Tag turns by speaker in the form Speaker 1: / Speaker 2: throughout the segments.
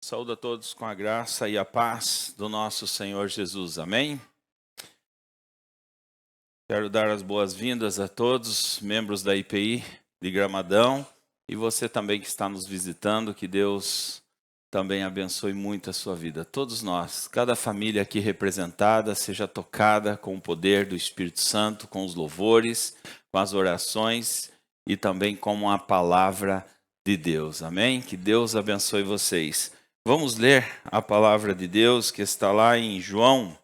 Speaker 1: Saúdo a todos com a graça e a paz do nosso Senhor Jesus. Amém? Quero dar as boas-vindas a todos, membros da IPI de Gramadão, e você também que está nos visitando, que Deus também abençoe muito a sua vida. Todos nós, cada família aqui representada, seja tocada com o poder do Espírito Santo, com os louvores, com as orações e também com a palavra de Deus. Amém? Que Deus abençoe vocês. Vamos ler a palavra de Deus que está lá em João,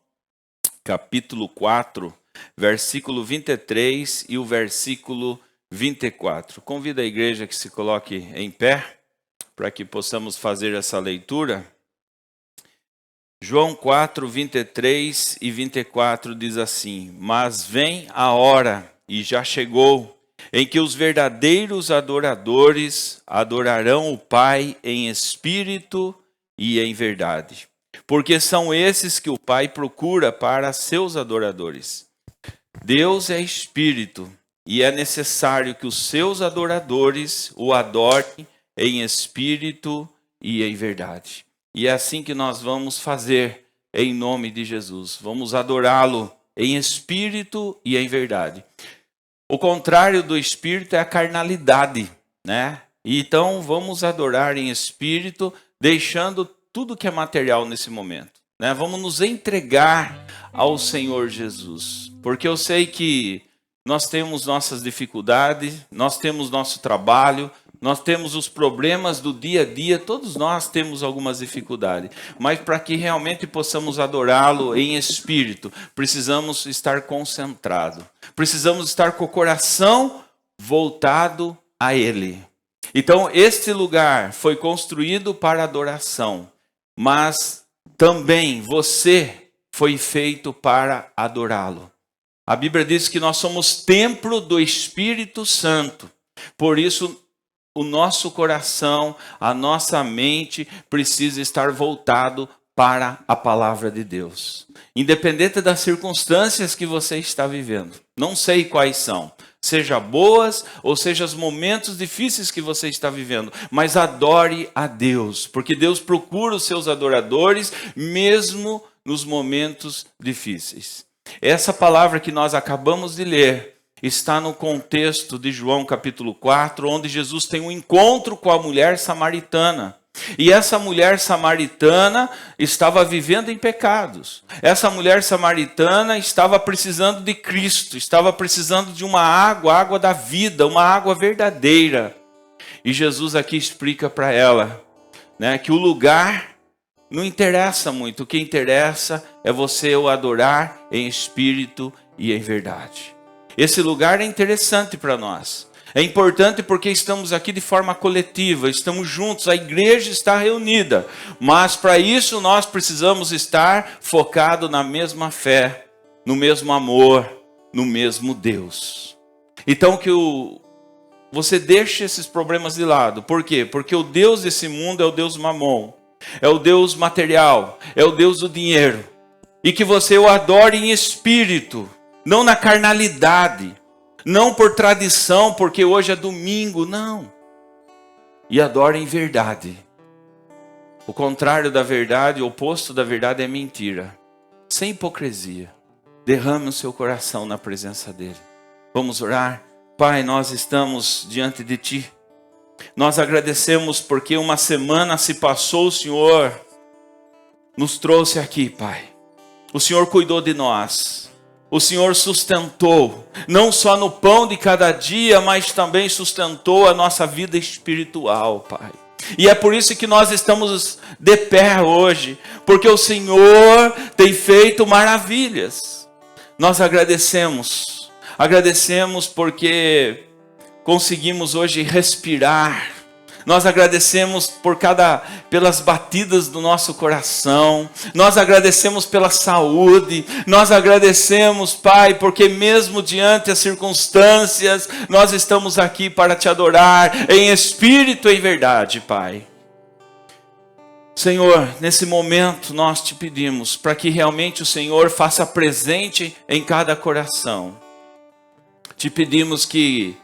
Speaker 1: capítulo 4, versículo 23 e o versículo 24. Convido a igreja que se coloque em pé para que possamos fazer essa leitura. João 4, 23 e 24 diz assim: Mas vem a hora, e já chegou, em que os verdadeiros adoradores adorarão o Pai em espírito e em verdade, porque são esses que o Pai procura para seus adoradores. Deus é espírito, e é necessário que os seus adoradores o adorem em espírito e em verdade. E é assim que nós vamos fazer em nome de Jesus. Vamos adorá-lo em espírito e em verdade. O contrário do espírito é a carnalidade, né? Então vamos adorar em espírito, deixando tudo que é material nesse momento, né? Vamos nos entregar ao Senhor Jesus, porque eu sei que nós temos nossas dificuldades, nós temos nosso trabalho, nós temos os problemas do dia a dia, todos nós temos algumas dificuldades. Mas para que realmente possamos adorá-lo em espírito, precisamos estar concentrados. Precisamos estar com o coração voltado a Ele. Então, este lugar foi construído para adoração, mas também você foi feito para adorá-lo. A Bíblia diz que nós somos templo do Espírito Santo. Por isso, o nosso coração, a nossa mente precisa estar voltado para a palavra de Deus. Independente das circunstâncias que você está vivendo. Não sei quais são. Seja boas ou seja os momentos difíceis que você está vivendo. Mas adore a Deus. Porque Deus procura os seus adoradores mesmo nos momentos difíceis. Essa palavra que nós acabamos de ler está no contexto de João capítulo 4, onde Jesus tem um encontro com a mulher samaritana. E essa mulher samaritana estava vivendo em pecados. Essa mulher samaritana estava precisando de Cristo, estava precisando de uma água da vida, uma água verdadeira. E Jesus aqui explica para ela, né, que o lugar não interessa muito, o que interessa é você o adorar em espírito e em verdade. Esse lugar é interessante para nós. É importante porque estamos aqui de forma coletiva, estamos juntos, a igreja está reunida. Mas para isso nós precisamos estar focados na mesma fé, no mesmo amor, no mesmo Deus. Então que você deixe esses problemas de lado. Por quê? Porque o Deus desse mundo é o Deus Mamon, é o Deus material, é o Deus do dinheiro. E que você o adore em espírito, não na carnalidade, não por tradição, porque hoje é domingo, não. E adore em verdade. O contrário da verdade, o oposto da verdade é mentira. Sem hipocrisia. Derrame o seu coração na presença dele. Vamos orar? Pai, nós estamos diante de ti. Nós agradecemos porque uma semana se passou, o Senhor nos trouxe aqui, Pai. O Senhor cuidou de nós. O Senhor sustentou, não só no pão de cada dia, mas também sustentou a nossa vida espiritual, Pai. E é por isso que nós estamos de pé hoje, porque o Senhor tem feito maravilhas. Nós agradecemos porque conseguimos hoje respirar. Nós agradecemos pelas batidas do nosso coração. Nós agradecemos pela saúde. Nós agradecemos, Pai, porque mesmo diante das circunstâncias, nós estamos aqui para te adorar em espírito e em verdade, Pai. Senhor, nesse momento nós te pedimos para que realmente o Senhor faça presente em cada coração. Te pedimos que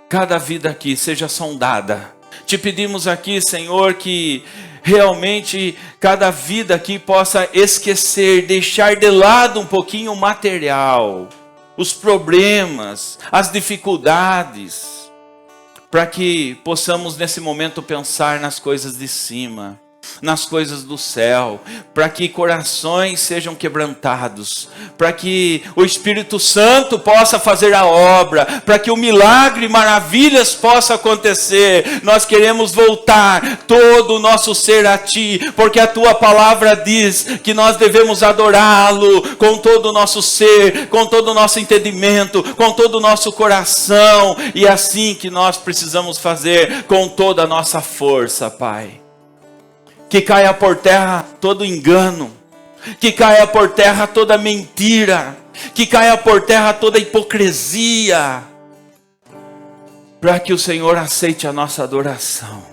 Speaker 1: cada vida aqui seja sondada Te pedimos aqui, Senhor, que realmente cada vida aqui possa esquecer, deixar de lado um pouquinho o material, os problemas, as dificuldades, para que possamos nesse momento pensar nas coisas de cima, nas coisas do céu, para que corações sejam quebrantados, para que o Espírito Santo possa fazer a obra, para que o milagre e maravilhas possa acontecer. Nós queremos voltar todo o nosso ser a Ti, porque a Tua palavra diz que nós devemos adorá-lo com todo o nosso ser, com todo o nosso entendimento, com todo o nosso coração, e é assim que nós precisamos fazer com toda a nossa força, Pai. Que caia por terra todo engano, que caia por terra toda mentira, que caia por terra toda hipocrisia, para que o Senhor aceite a nossa adoração.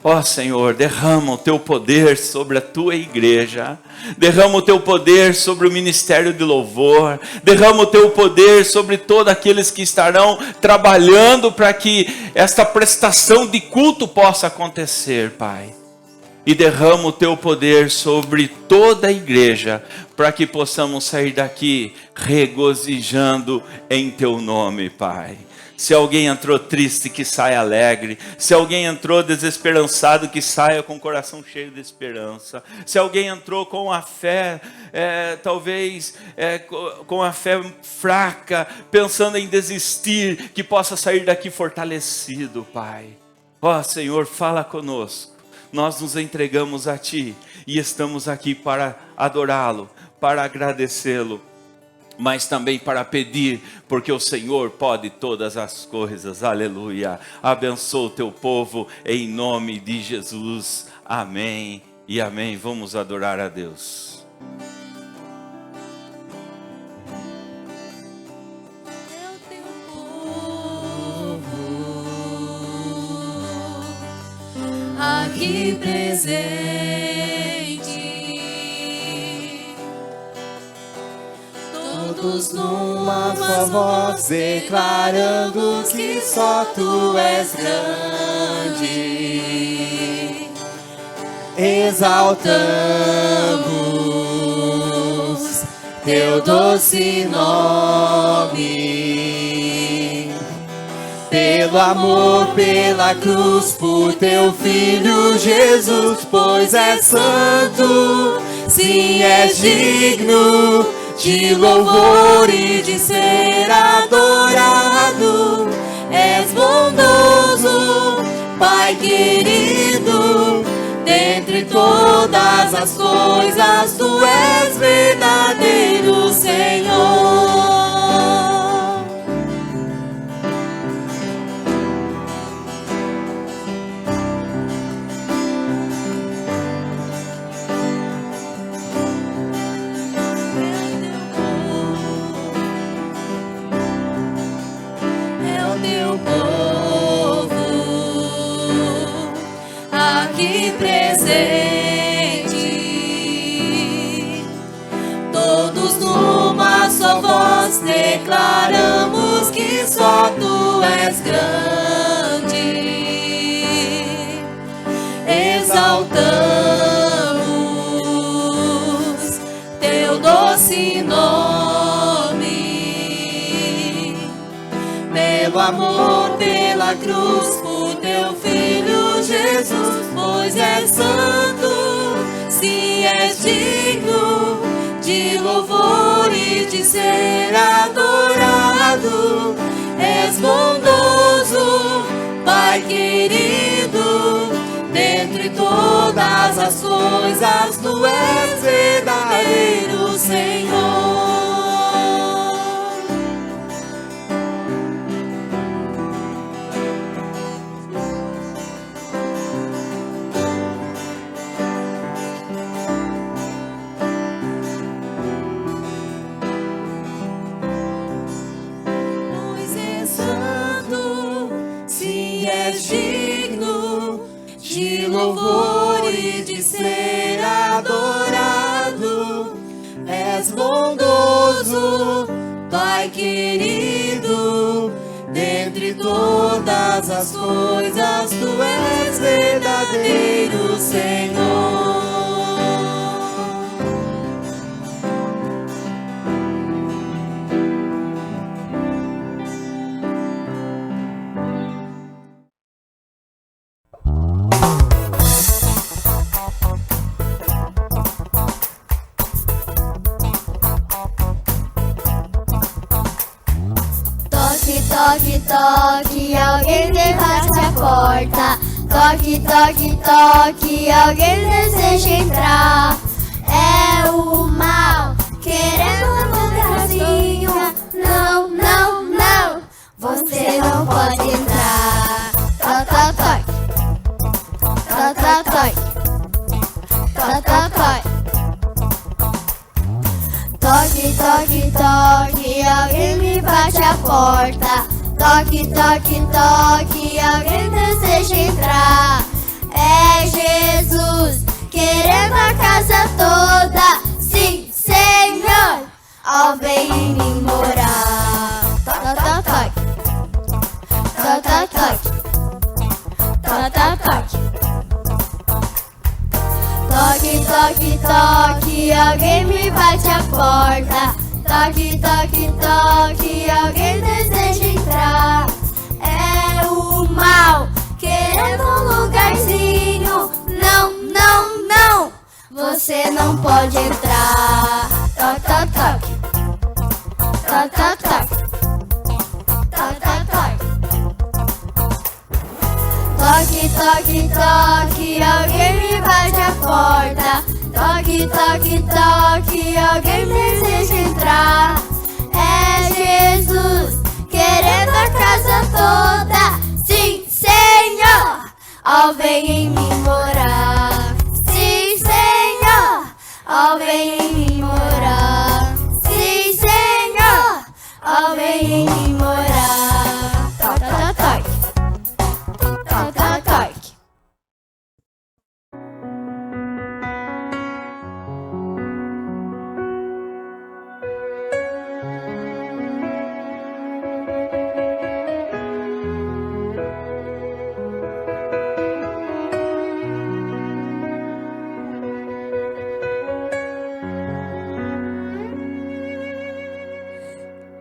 Speaker 1: Ó Senhor, derrama o Teu poder sobre a Tua igreja, derrama o Teu poder sobre o ministério de louvor, derrama o Teu poder sobre todos aqueles que estarão trabalhando para que esta prestação de culto possa acontecer, Pai. E derrama o Teu poder sobre toda a igreja, para que possamos sair daqui regozijando em Teu nome, Pai. Se alguém entrou triste, que saia alegre. Se alguém entrou desesperançado, que saia com o coração cheio de esperança. Se alguém entrou com a fé, talvez com a fé fraca, pensando em desistir, que possa sair daqui fortalecido, Pai. Ó Senhor, fala conosco. Nós nos entregamos a Ti e estamos aqui para adorá-lo, para agradecê-lo, mas também para pedir, porque o Senhor pode todas as coisas. Aleluia. Abençoa o Teu povo em nome de Jesus. Amém e amém. Vamos adorar a Deus.
Speaker 2: Aqui presente, todos numa só voz declarando que só Tu és grande, exaltamos Teu doce nome. Pelo amor, pela cruz, por Teu Filho Jesus, pois és santo, sim, és digno de louvor e de ser adorado. És bondoso, Pai querido, dentre todas as coisas, Tu és verdadeiro Senhor. Aqui presente, todos numa só voz declaramos que só Tu és grande, exaltamos Teu doce nome. Pelo amor, pela cruz, por Teu Filho Jesus, pois és santo, sim, és digno de louvor e de ser adorado. És bondoso, Pai querido, dentre todas as coisas, Tu és verdadeiro Senhor. De louvor e de ser adorado. És bondoso, Pai querido, dentre de todas as coisas, tu és verdadeiro, Senhor.
Speaker 3: Toque, toque, alguém bate a porta. Toque, toque, toque, alguém deseja entrar. É o mal querendo um lugarzinho. Não, não, não, você não pode entrar. Toque, toque, toque, toque, toque, toque. Toque, toque, toque, alguém me bate a porta. Toque, toque, toque, alguém deseja entrar. É Jesus querendo a casa toda. Sim, Senhor, ó, vem em mim morar. Toque, toque, toque, toque, toque. Toque, toque, toque, alguém me bate a porta. Toque, toque, toque, alguém deseja entrar. É o mal querendo um lugarzinho. Não, não, não, você não pode entrar. Toque, toque, toque, toque, toque, toque, toque. Toque, toque, toque, alguém me bate a porta. Toque, toque, toque, alguém deseja entrar. É Jesus querendo a casa toda. Sim, Senhor, ó, vem em mim morar. Sim, Senhor, ó, vem em mim morar. Sim, Senhor, ó, vem em mim morar. Toque, toque, toque, toque, toque.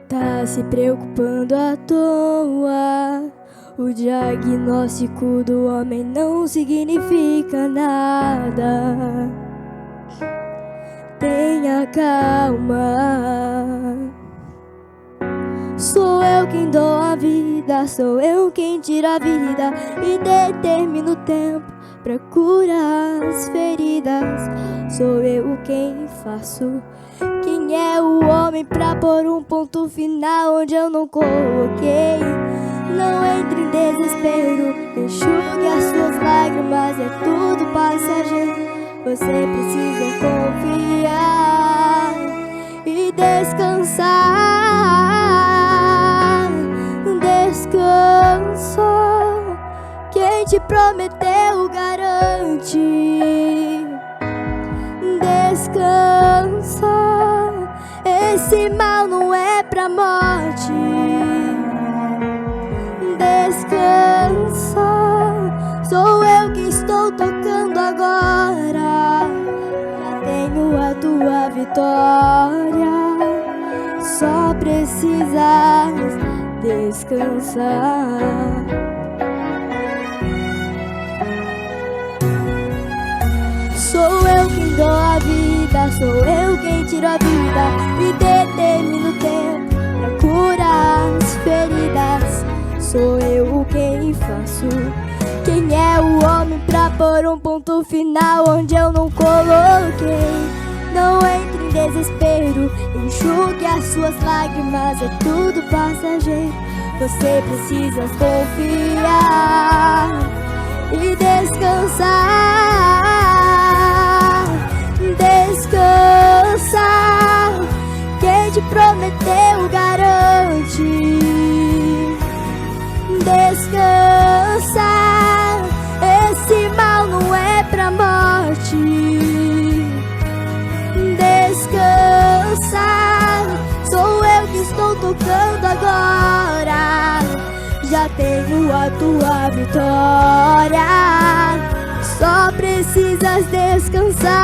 Speaker 4: Tá se preocupando à toa. O diagnóstico do homem não significa nada. Tenha calma. Sou eu quem dou a vida, sou eu quem tira a vida e determino o tempo pra curar as feridas. Sou eu quem faço. Quem é o homem pra pôr um ponto final onde eu não coloquei? Não entre em desespero, enxugue as suas lágrimas, é tudo passageiro. Você precisa confiar e descansar. Descansa, quem te prometeu garante. Descansa, esse mal não é pra morte. Descansa, sou eu que estou tocando agora. Já tenho a tua vitória, só precisas descansar. Sou eu quem dou a vida, sou eu quem tiro a vida e determino o tempo pra curar as feridas. Sou eu quem faço. Quem é o homem pra pôr um ponto final onde eu não coloquei? Não entre em desespero, enxugue as suas lágrimas, é tudo passageiro. Você precisa confiar e descansar. Descansa, quem te prometeu garante. Descansa, esse mal não é pra morte. Descansa, sou eu que estou tocando agora. Já tenho a tua vitória. Só precisas descansar.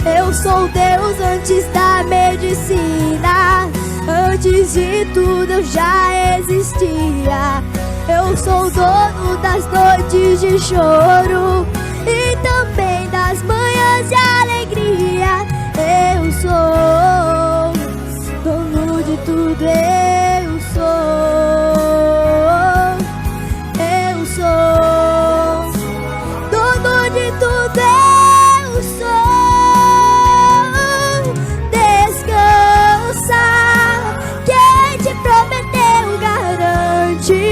Speaker 4: Eu sou Deus antes da medicina. Antes de tudo eu já existia. Eu sou dono das noites de choro e também das manhãs de alegria. Eu sou dono de tudo, eu sou dono de tudo, eu sou. Descansa, quem te prometeu garante.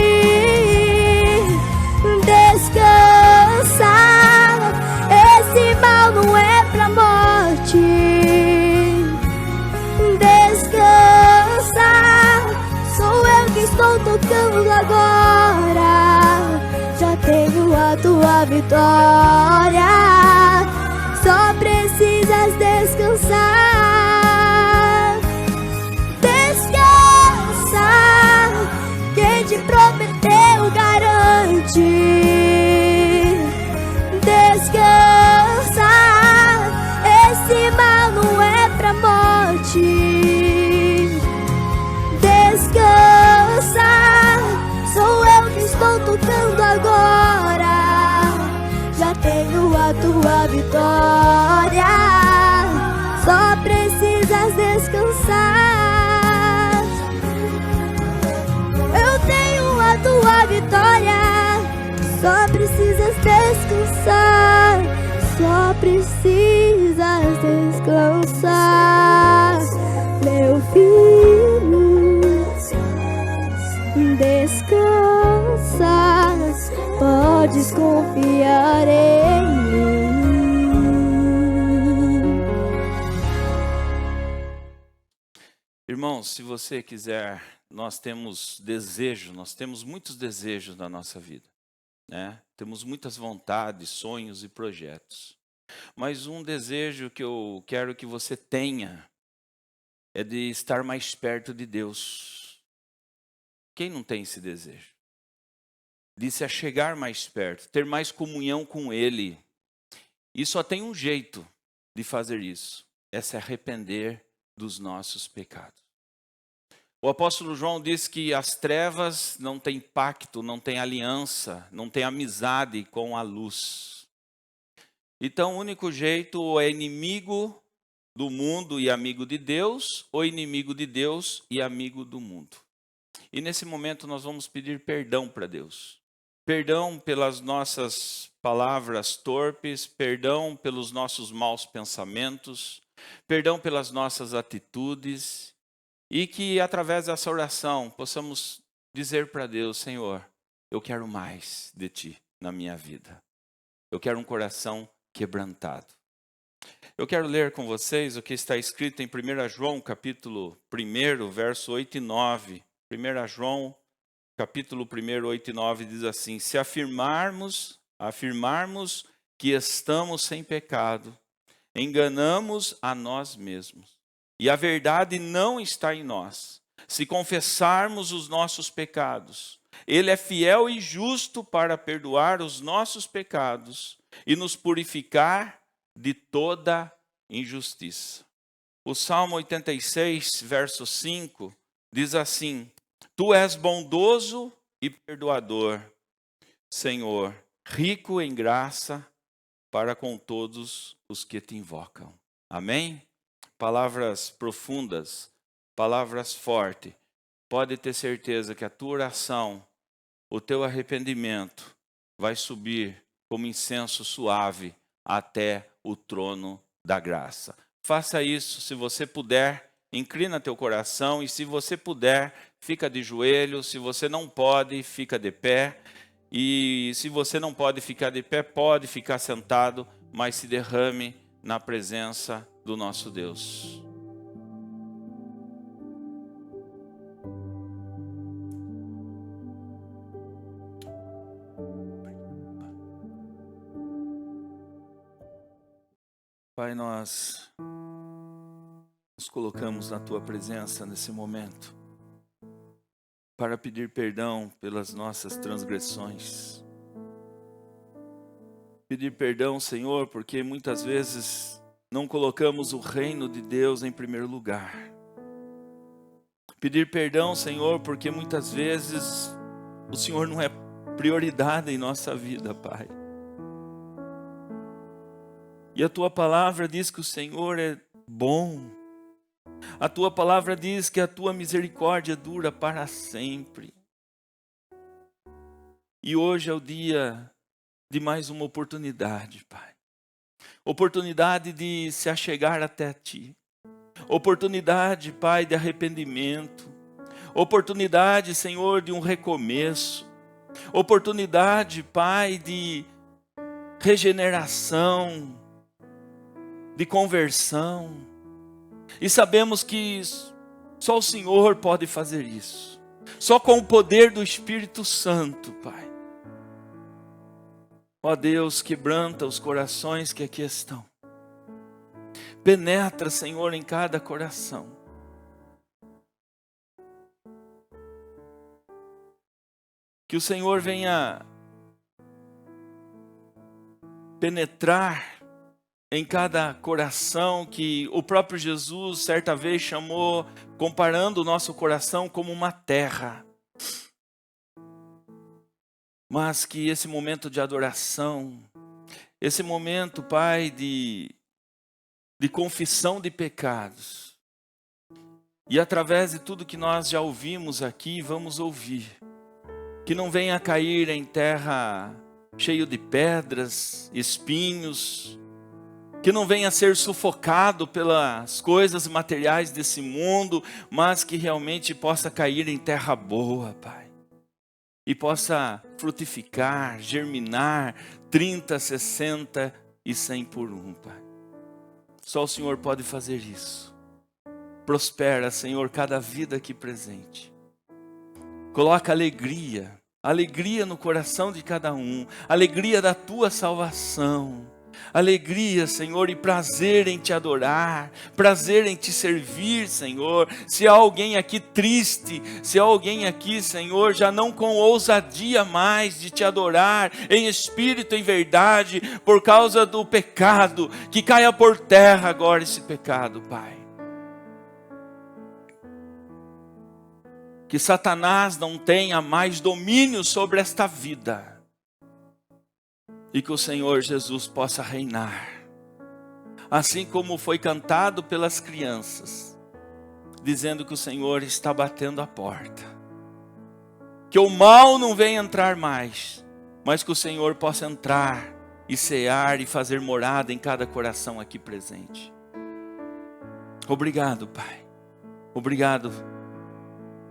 Speaker 4: Descansa, esse mal não é pra morte. Descansa, sou eu que estou tocando agora. Já tenho a tua vitória. Só precisas descansar. Descansa, quem te prometeu garante. Descansa, esse mal não é pra morte. Descansa, sou eu que estou tocando agora. Já tenho a tua vitória. Só precisas descansar. Eu tenho a tua vitória. Só precisas descansar. Só precisas descansar, meu filho. Descansa, podes confiar em mim.
Speaker 1: Irmãos, se você quiser, nós temos desejo, nós temos muitos desejos na nossa vida, né? Temos muitas vontades, sonhos e projetos. Mas um desejo que eu quero que você tenha é de estar mais perto de Deus. Quem não tem esse desejo? De se achegar mais perto, ter mais comunhão com Ele. E só tem um jeito de fazer isso, é se arrepender dos nossos pecados. O apóstolo João diz que as trevas não têm pacto, não têm aliança, não têm amizade com a luz. Então o único jeito ou é inimigo do mundo e amigo de Deus, ou inimigo de Deus e amigo do mundo. E nesse momento nós vamos pedir perdão para Deus. Perdão pelas nossas palavras torpes, perdão pelos nossos maus pensamentos, perdão pelas nossas atitudes. E que através dessa oração possamos dizer para Deus: Senhor, eu quero mais de Ti na minha vida. Eu quero um coração quebrantado. Eu quero ler com vocês o que está escrito em 1 João, capítulo 1, verso 8 e 9. 1 João, capítulo 1, 8 e 9 diz assim: se afirmarmos que estamos sem pecado, enganamos a nós mesmos. E a verdade não está em nós. Se confessarmos os nossos pecados, Ele é fiel e justo para perdoar os nossos pecados e nos purificar de toda injustiça. O Salmo 86, verso 5, diz assim: Tu és bondoso e perdoador, Senhor, rico em graça para com todos os que te invocam. Amém? Palavras profundas, palavras fortes. Pode ter certeza que a tua oração, o teu arrependimento vai subir como incenso suave até o trono da graça. Faça isso, se você puder, inclina teu coração, e se você puder, fica de joelho. Se você não pode, fica de pé. E se você não pode ficar de pé, pode ficar sentado, mas se derrame na presença do nosso Deus. Pai, nós nos colocamos na Tua presença nesse momento. para pedir perdão pelas nossas transgressões. Pedir perdão, Senhor, porque muitas vezes não colocamos o reino de Deus em primeiro lugar. Pedir perdão, Senhor, porque muitas vezes o Senhor não é prioridade em nossa vida, Pai. E a Tua palavra diz que o Senhor é bom. A Tua palavra diz que a Tua misericórdia dura para sempre. E hoje é o dia de mais uma oportunidade, Pai. Oportunidade de se achegar até Ti. Oportunidade, Pai, de arrependimento. Oportunidade, Senhor, de um recomeço. Oportunidade, Pai, de regeneração, de conversão. E sabemos que só o Senhor pode fazer isso. Só com o poder do Espírito Santo, Pai. Ó Deus, quebranta os corações que aqui estão. Penetra, Senhor, em cada coração. Que o Senhor venha penetrar em cada coração, que o próprio Jesus certa vez chamou, comparando o nosso coração como uma terra. Mas que esse momento de adoração, esse momento, Pai, de confissão de pecados, e através de tudo que nós já ouvimos aqui, vamos ouvir, que não venha cair em terra cheio de pedras, espinhos, que não venha ser sufocado pelas coisas materiais desse mundo, mas que realmente possa cair em terra boa, Pai. E possa frutificar, germinar 30, 60 e 100 por um, Pai. Só o Senhor pode fazer isso. Prospera, Senhor, cada vida aqui presente. Coloca alegria no coração de cada um, alegria da Tua salvação. Alegria, Senhor, e prazer em Te adorar, prazer em Te servir, Senhor. Se há alguém aqui triste, se há alguém aqui, Senhor, já não com ousadia mais de Te adorar em espírito e em verdade, por causa do pecado, que caia por terra agora esse pecado, Pai. Que Satanás não tenha mais domínio sobre esta vida. E que o Senhor Jesus possa reinar. Assim como foi cantado pelas crianças, dizendo que o Senhor está batendo a porta. Que o mal não venha entrar mais, mas que o Senhor possa entrar e cear e fazer morada em cada coração aqui presente. Obrigado, Pai. Obrigado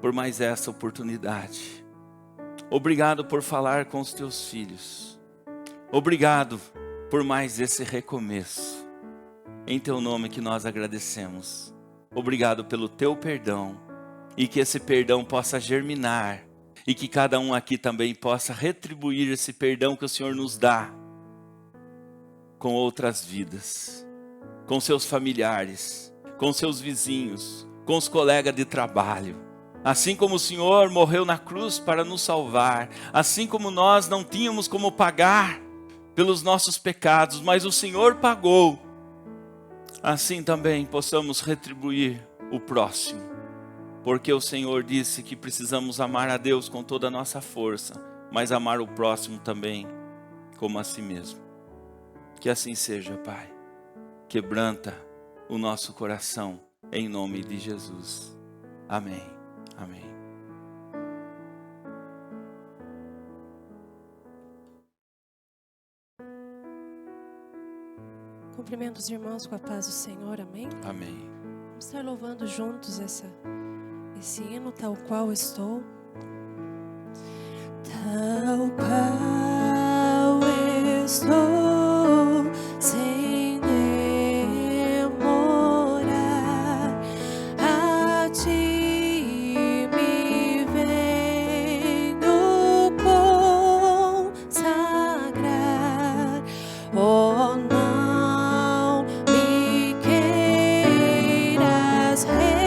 Speaker 1: por mais essa oportunidade. Obrigado por falar com os Teus filhos. Obrigado por mais esse recomeço. Em Teu nome que nós agradecemos. Obrigado pelo Teu perdão. E que esse perdão possa germinar. E que cada um aqui também possa retribuir esse perdão que o Senhor nos dá. Com outras vidas. Com seus familiares. Com seus vizinhos. Com os colegas de trabalho. Assim como o Senhor morreu na cruz para nos salvar. Assim como nós não tínhamos como pagar pelos nossos pecados, mas o Senhor pagou. Assim também possamos retribuir o próximo. Porque o Senhor disse que precisamos amar a Deus com toda a nossa força, mas amar o próximo também como a si mesmo. Que assim seja, Pai. Quebranta o nosso coração em nome de Jesus. Amém. Amém.
Speaker 5: Cumprimento os irmãos com a paz do Senhor, amém?
Speaker 1: Amém.
Speaker 5: Vamos estar louvando juntos esse hino, tal qual estou. Tal qual estou, sem demorar, a Ti me venho consagrar. Oh, não me queiras rejeitar,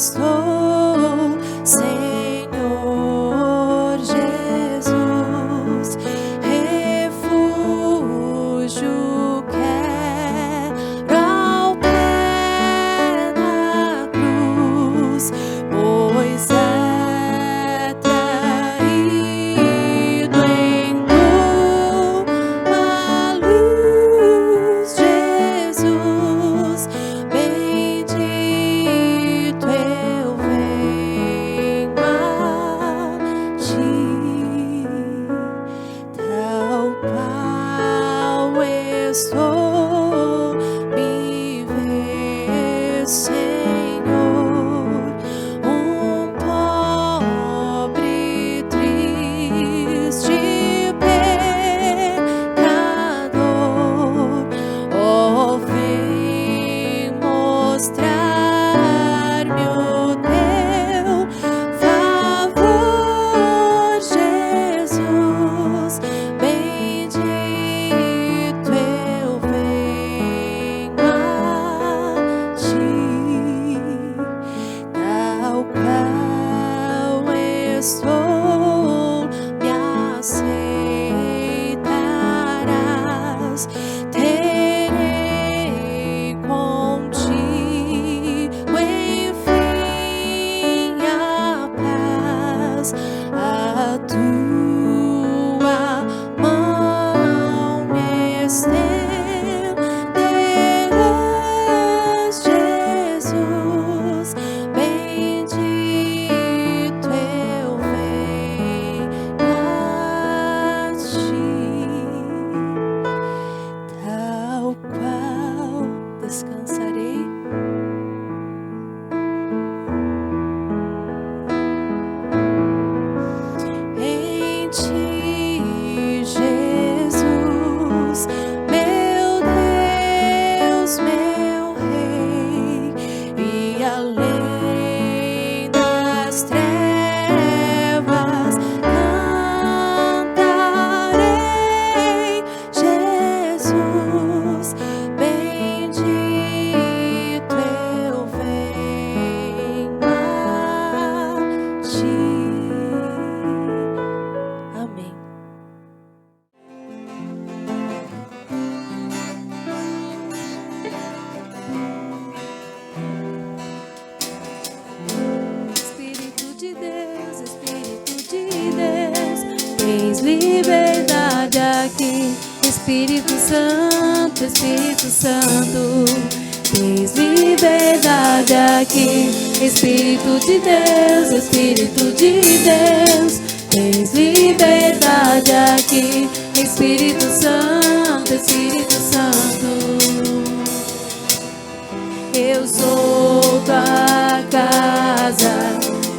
Speaker 5: estou, Senhor Jesus, refúgio quero ao pé da cruz, pois é traído em tua luz, Jesus, bendito eu venho a ti, tal qual estou, me vê, Senhor, pobre, triste pecador. Oh, vem mostrar-me o teu favor, Jesus, bendito eu venho a ti, tal qual estou, me aceitarás, terei contigo, enfim, a paz, a tua mão me estenderás, Jesus, bendito eu venho a ti, tal qual descansarei. Em ti, Jesus, meu Deus, meu Rei, e além das trevas cantarei, Jesus, bendito eu venho a ti. Amém. Espírito de Deus, tens liberdade aqui. Espírito Santo, tens liberdade aqui. Espírito de Deus, tens liberdade aqui. Espírito Santo, eu sou tua casa,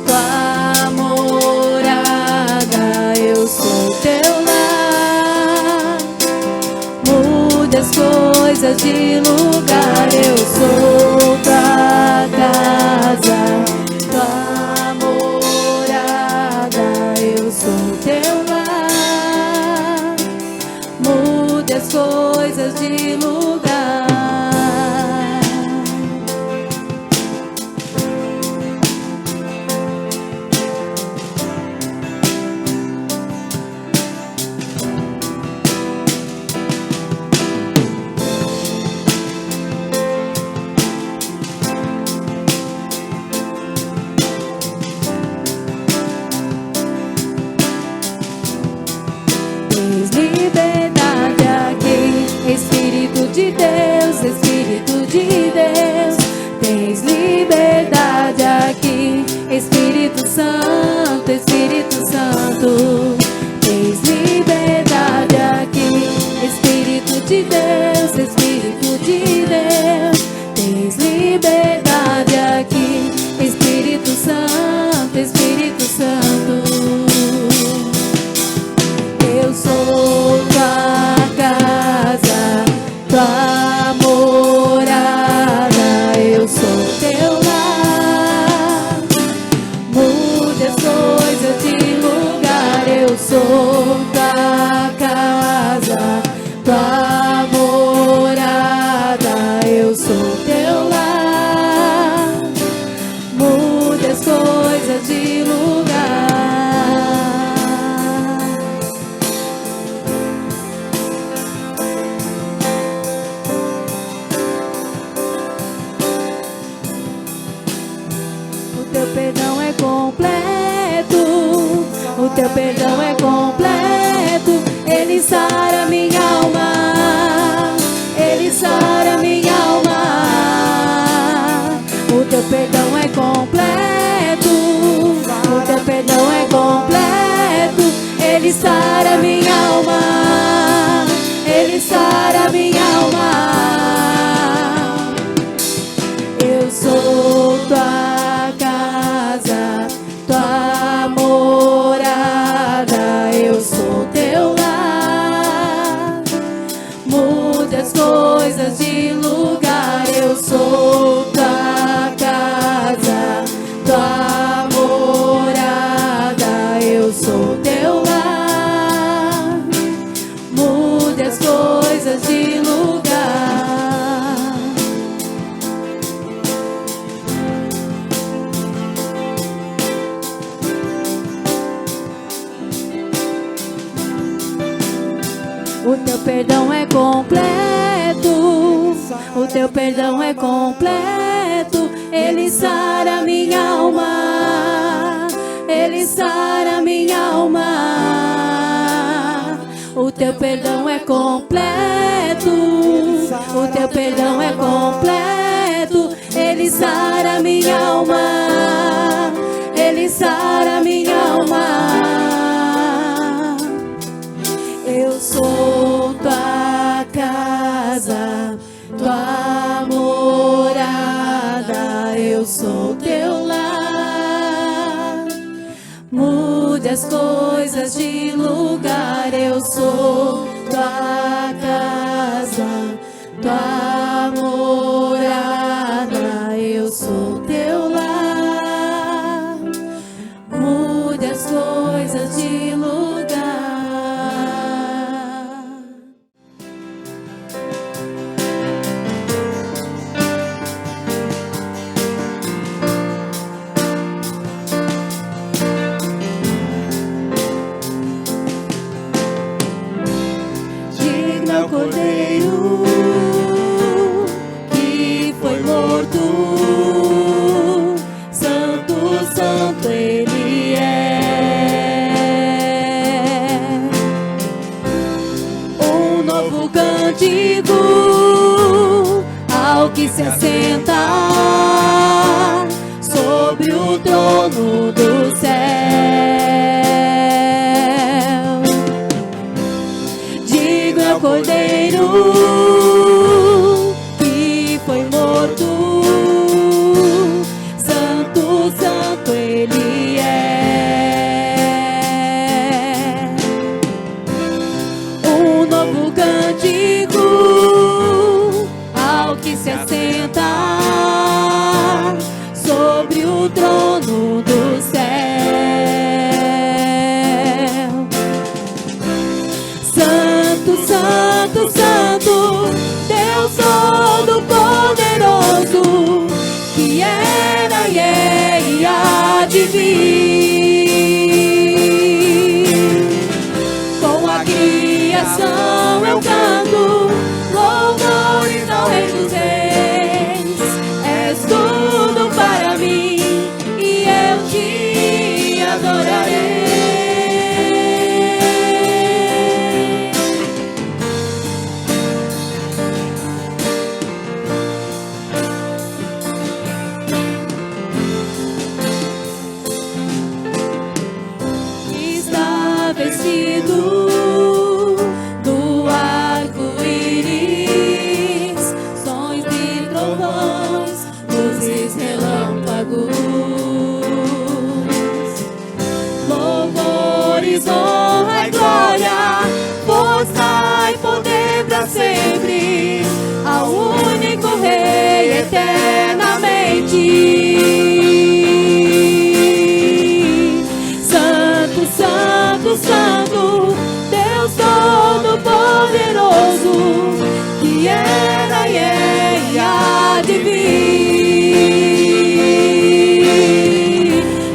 Speaker 5: tua morada, eu sou teu lar. Mude as coisas de lugar, eu sou tua casa, tua morada, eu sou teu lar. Mude as coisas de lugar. Tens liberdade aqui, Espírito de Deus, tens liberdade aqui. Espírito Santo, tens liberdade aqui. Espírito de Deus, tens liberdade aqui. Espírito Santo, eu sou tua casa, tua morada, eu sou teu lar. Mude as coisas de lugar, eu sou tua casa, tua morada, eu sou teu lar. Mude
Speaker 6: perdão é completo, Ele sara minha alma, Ele sara minha alma. O teu perdão é completo, o teu perdão é completo, Ele sara minha alma, Ele sara minha alma. Eu sou tua casa, tua morada, eu sou teu lar. Mude as coisas de lugar, eu sou tua casa, tua morada, eu sou teu lar. Mude as coisas de lugar. O teu perdão é completo, o teu perdão é completo, Ele sara minha alma, Ele sara minha alma. O teu perdão é completo, o teu perdão é completo, Ele sara minha alma, Ele sara minha alma. Eu sou tua casa, tua morada, eu sou teu lar. Mude as coisas de lugar, eu sou tua casa, tua morada, eu sou teu lar. Mude as coisas de lugar. Cordeiro que foi morto, santo, santo Ele é. Um novo cântico ao que se assenta sobre o trono do céu. Cordeiro que foi morto, santo, santo Ele é. Um novo cântico ao que se assenta sobre o trono do céu. Santo, Santo, Deus Todo-Poderoso, que era e é e há de vir. Com a criação eu canto louvores ao Rei dos Reis. És tudo para mim e eu te adorarei. Do arco-íris, sons de trovões, luzes, relâmpagos, louvores, honra e glória, força e poder pra sempre, ao único Rei eternamente. Santo, Santo, Santo, Deus Todo-Poderoso, que era e é e há de vir.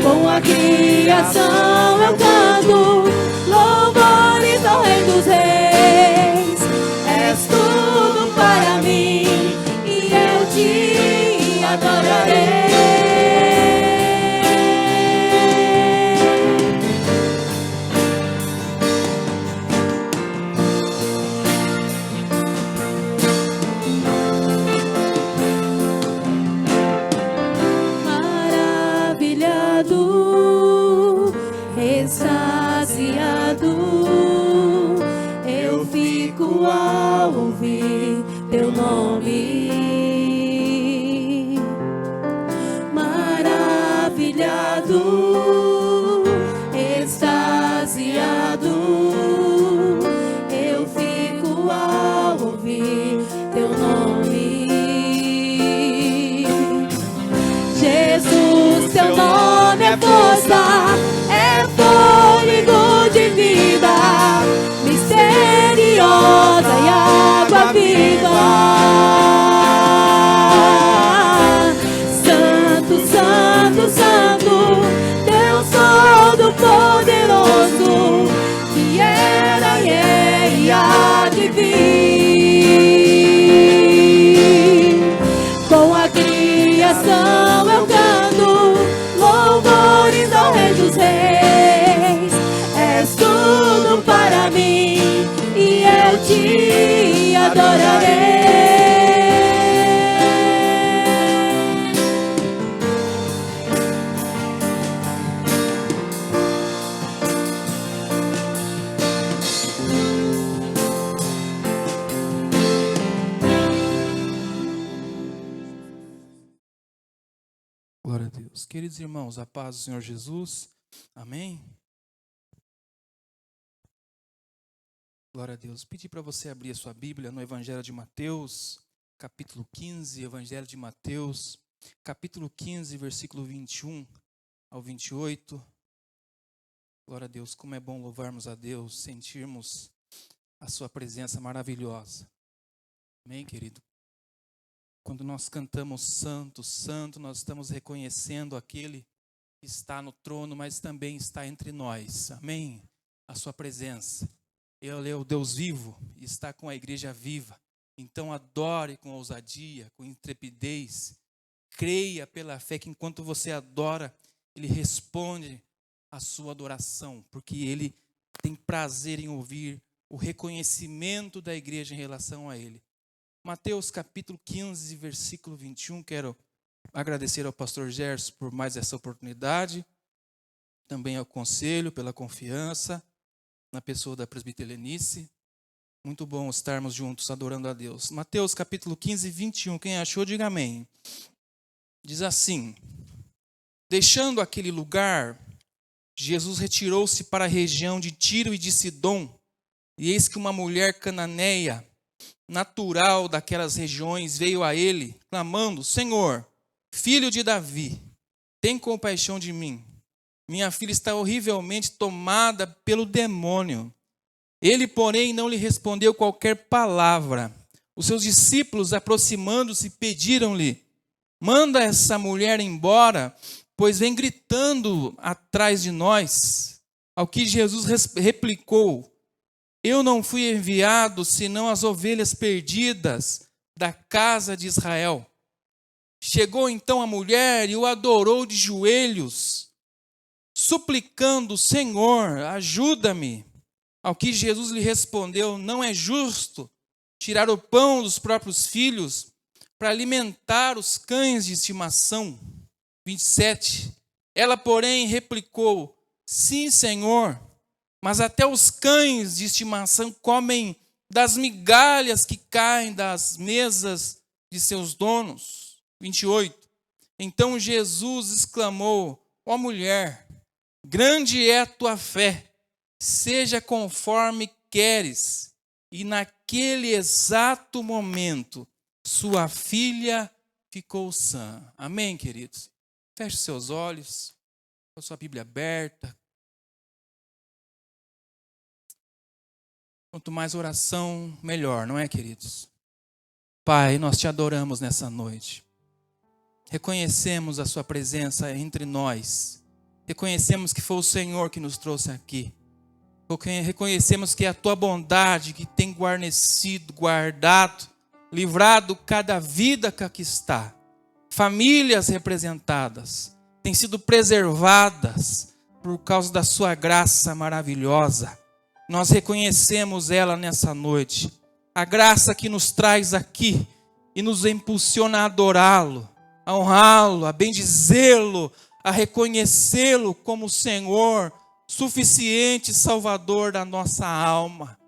Speaker 6: Com a criação eu canto louvores ao Rei dos Reis. És tudo para mim e eu te adorarei. ouvir teu nome. Maravilhado, extasiado, eu fico ao ouvir teu nome. Jesus, teu nome é força, é fôlego de vida, misteriosa e água viva. Santo, Santo, Santo, Deus Todo-Poderoso, que era e é e há de vir. Com a criação eu canto louvores ao Rei dos Reis. És tudo para mim e eu te adorarei.
Speaker 7: Glória a Deus. Queridos irmãos, a paz do Senhor Jesus. Amém? Glória a Deus. Pedi para você abrir a sua Bíblia no Evangelho de Mateus, capítulo 15, Evangelho de Mateus, capítulo 15, versículo 21 ao 28. Glória a Deus, como é bom louvarmos a Deus, sentirmos a sua presença maravilhosa. Amém, querido? Quando nós cantamos Santo, Santo, nós estamos reconhecendo aquele que está no trono, mas também está entre nós. Amém? A sua presença. Ele é o Deus vivo e está com a igreja viva. Então adore com ousadia, com intrepidez. Creia pela fé que enquanto você adora, Ele responde a sua adoração, porque Ele tem prazer em ouvir o reconhecimento da igreja em relação a Ele. Mateus capítulo 15, versículo 21, quero agradecer ao pastor Gerson por mais essa oportunidade, também ao conselho pela confiança, na pessoa da presbítera Lenice. Muito bom estarmos juntos adorando a Deus. Mateus capítulo 15, 21, quem achou, diga amém. Diz assim: deixando aquele lugar, Jesus retirou-se para a região de Tiro e de Sidom, e eis que uma mulher cananeia, natural daquelas regiões, veio a ele, clamando: Senhor, filho de Davi, tem compaixão de mim. Minha filha está horrivelmente tomada pelo demônio. Ele, porém, não lhe respondeu qualquer palavra. Os seus discípulos, aproximando-se, pediram-lhe: manda essa mulher embora, pois vem gritando atrás de nós. Ao que Jesus replicou: eu não fui enviado senão as ovelhas perdidas da casa de Israel. Chegou então a mulher e o adorou de joelhos, suplicando: Senhor, ajuda-me. Ao que Jesus lhe respondeu: não é justo tirar o pão dos próprios filhos para alimentar os cães de estimação. 27. Ela, porém, replicou: sim, Senhor, mas até os cães de estimação comem das migalhas que caem das mesas de seus donos. 28. Então Jesus exclamou: ó mulher, grande é a tua fé, seja conforme queres. E naquele exato momento, sua filha ficou sã. Amém, queridos? Feche seus olhos, com a sua Bíblia aberta. Quanto mais oração, melhor, não é, queridos? Pai, nós te adoramos nessa noite. Reconhecemos a sua presença entre nós. Reconhecemos que foi o Senhor que nos trouxe aqui. Reconhecemos que é a tua bondade que tem guarnecido, guardado, livrado cada vida que aqui está. Famílias representadas têm sido preservadas por causa da sua graça maravilhosa. Nós reconhecemos ela nessa noite. A graça que nos traz aqui e nos impulsiona a adorá-lo, a honrá-lo, a bendizê-lo, a reconhecê-lo como Senhor, suficiente Salvador da nossa alma.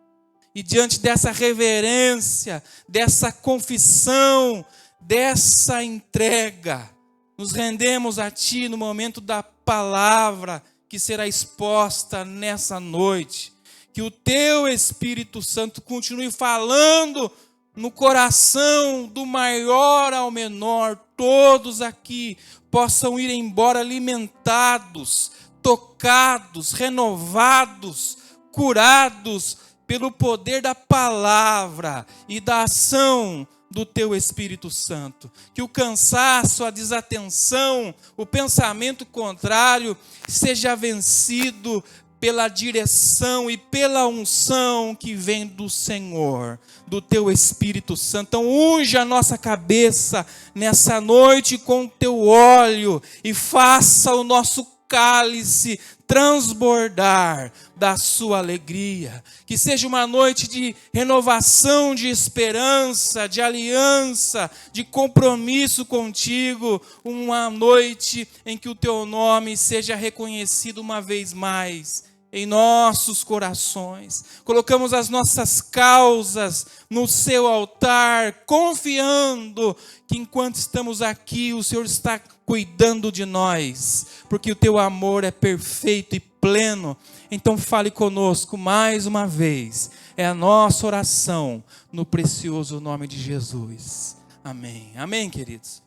Speaker 7: E diante dessa reverência, dessa confissão, dessa entrega, nos rendemos a Ti no momento da palavra que será exposta nessa noite. Que o Teu Espírito Santo continue falando no coração do maior ao menor. Todos aqui possam ir embora alimentados, tocados, renovados, curados pelo poder da palavra e da ação do Teu Espírito Santo. Que o cansaço, a desatenção, o pensamento contrário seja vencido pela direção e pela unção que vem do Senhor, do Teu Espírito Santo. Então unge a nossa cabeça nessa noite com o Teu óleo e faça o nosso cálice transbordar da sua alegria. Que seja uma noite de renovação, de esperança, de aliança, de compromisso contigo. Uma noite em que o Teu nome seja reconhecido uma vez mais em nossos corações. Colocamos as nossas causas no Seu altar, confiando que enquanto estamos aqui, o Senhor está cuidando de nós, porque o Teu amor é perfeito e pleno. Então fale conosco mais uma vez. É a nossa oração no precioso nome de Jesus. Amém. Amém, queridos.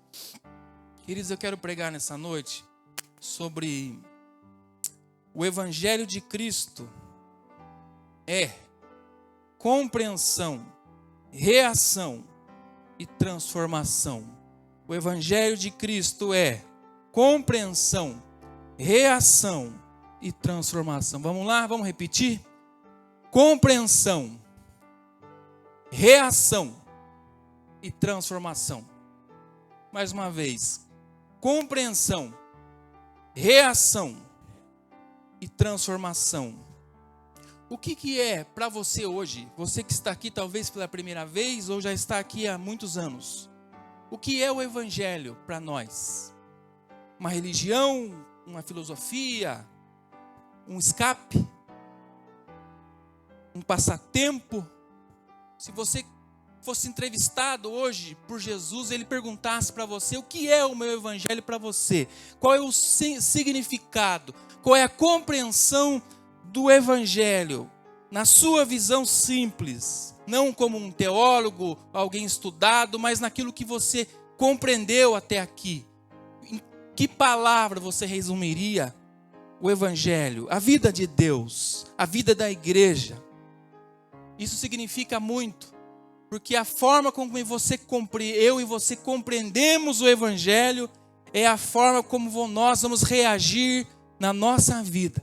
Speaker 7: Queridos, eu quero pregar nessa noite sobre o Evangelho de Cristo é compreensão, reação e transformação. O Evangelho de Cristo é compreensão, reação e transformação. Vamos lá, vamos repetir? Compreensão, reação e transformação. Mais uma vez, compreensão, reação e transformação. O que é para você hoje, você que está aqui talvez pela primeira vez ou já está aqui há muitos anos, o que é o Evangelho para nós? Uma religião, uma filosofia, um escape, um passatempo? Se você fosse entrevistado hoje por Jesus, ele perguntasse para você: o que é o meu Evangelho para você? Qual é o significado? Qual é a compreensão do Evangelho? Na sua visão simples, não como um teólogo, alguém estudado, mas naquilo que você compreendeu até aqui. Em que palavra você resumiria o Evangelho? A vida de Deus, a vida da igreja. Isso significa muito, porque a forma como eu e você compreendemos o Evangelho é a forma como nós vamos reagir na nossa vida.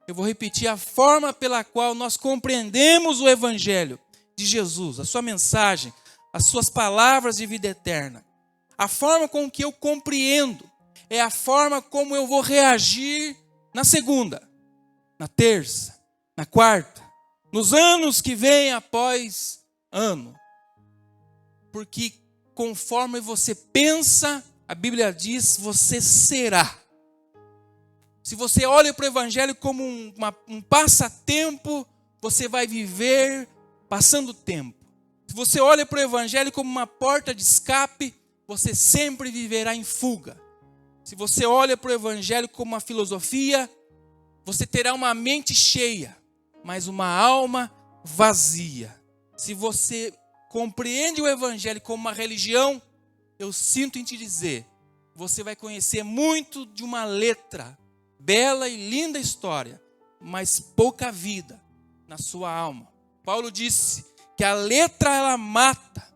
Speaker 7: Eu vou repetir: a forma pela qual nós compreendemos o Evangelho de Jesus, a sua mensagem, as suas palavras de vida eterna. A forma com que eu compreendo é a forma como eu vou reagir na segunda, na terça, na quarta, nos anos que vêm após ano. Porque conforme você pensa, a Bíblia diz, você será. Se você olha para o Evangelho como um passatempo, você vai viver passando tempo. Se você olha para o Evangelho como uma porta de escape, você sempre viverá em fuga. Se você olha para o Evangelho como uma filosofia, você terá uma mente cheia, mas uma alma vazia. Se você compreende o Evangelho como uma religião, eu sinto em te dizer, você vai conhecer muito de uma letra, bela e linda história, mas pouca vida na sua alma. Paulo disse que a letra ela mata,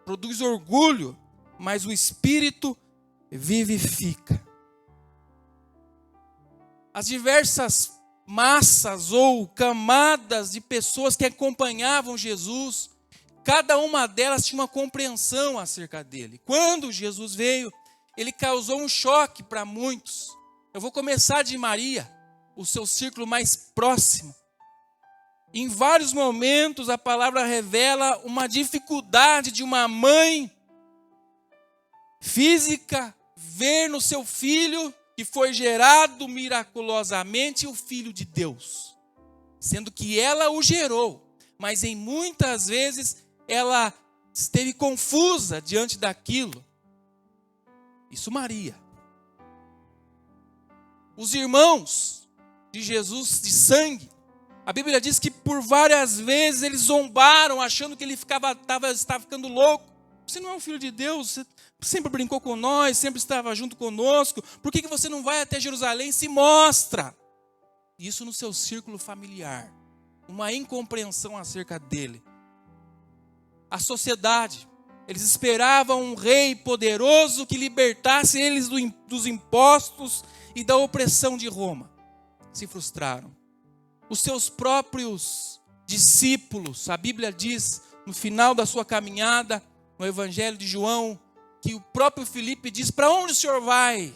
Speaker 7: produz orgulho, mas o Espírito vivifica. As diversas massas ou camadas de pessoas que acompanhavam Jesus, cada uma delas tinha uma compreensão acerca dele. Quando Jesus veio, ele causou um choque para muitos. Eu vou começar de Maria, o seu círculo mais próximo. Em vários momentos a palavra revela uma dificuldade de uma mãe física ver no seu filho, que foi gerado miraculosamente, o Filho de Deus. Sendo que ela o gerou, mas em muitas vezes ela esteve confusa diante daquilo. Isso Maria. Os irmãos de Jesus de sangue, a Bíblia diz que por várias vezes eles zombaram, achando que ele estava ficando louco. Você não é um filho de Deus, você sempre brincou com nós, sempre estava junto conosco. Por que você não vai até Jerusalém e se mostra? Isso no seu círculo familiar. Uma incompreensão acerca dele. A sociedade, eles esperavam um rei poderoso que libertasse eles dos impostos e da opressão de Roma. Se frustraram. Os seus próprios discípulos, a Bíblia diz, no final da sua caminhada, no Evangelho de João, que o próprio Filipe diz: para onde o senhor vai?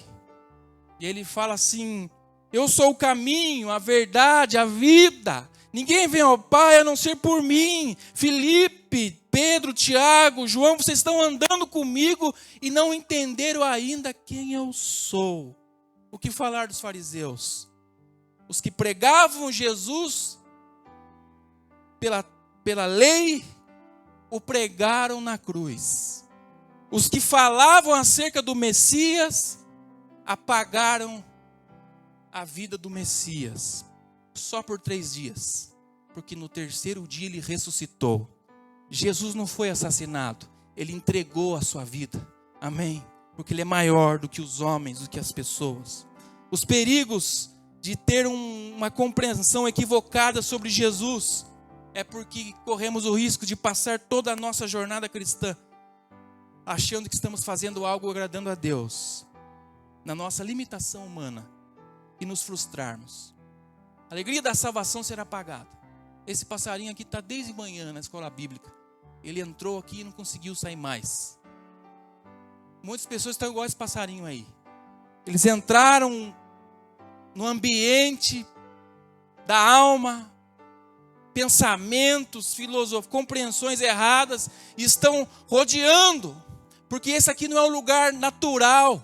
Speaker 7: E ele fala assim: eu sou o caminho, a verdade, a vida. Ninguém vem ao Pai a não ser por mim. Filipe, Pedro, Tiago, João, vocês estão andando comigo e não entenderam ainda quem eu sou. O que falar dos fariseus? Os que pregavam Jesus pela lei, o pregaram na cruz. Os que falavam acerca do Messias, apagaram a vida do Messias. Só por 3 dias. Porque no 3º dia ele ressuscitou. Jesus não foi assassinado. Ele entregou a sua vida. Amém? Porque ele é maior do que os homens, do que as pessoas. Os perigos de ter uma compreensão equivocada sobre Jesus é porque corremos o risco de passar toda a nossa jornada cristã achando que estamos fazendo algo agradando a Deus, na nossa limitação humana, e nos frustrarmos. A alegria da salvação será apagada. Esse passarinho aqui está desde manhã na escola bíblica. Ele entrou aqui e não conseguiu sair mais. Muitas pessoas estão igual esse passarinho aí. Eles entraram no ambiente da alma, pensamentos, filosofias, compreensões erradas, e estão rodeando, porque esse aqui não é um lugar natural,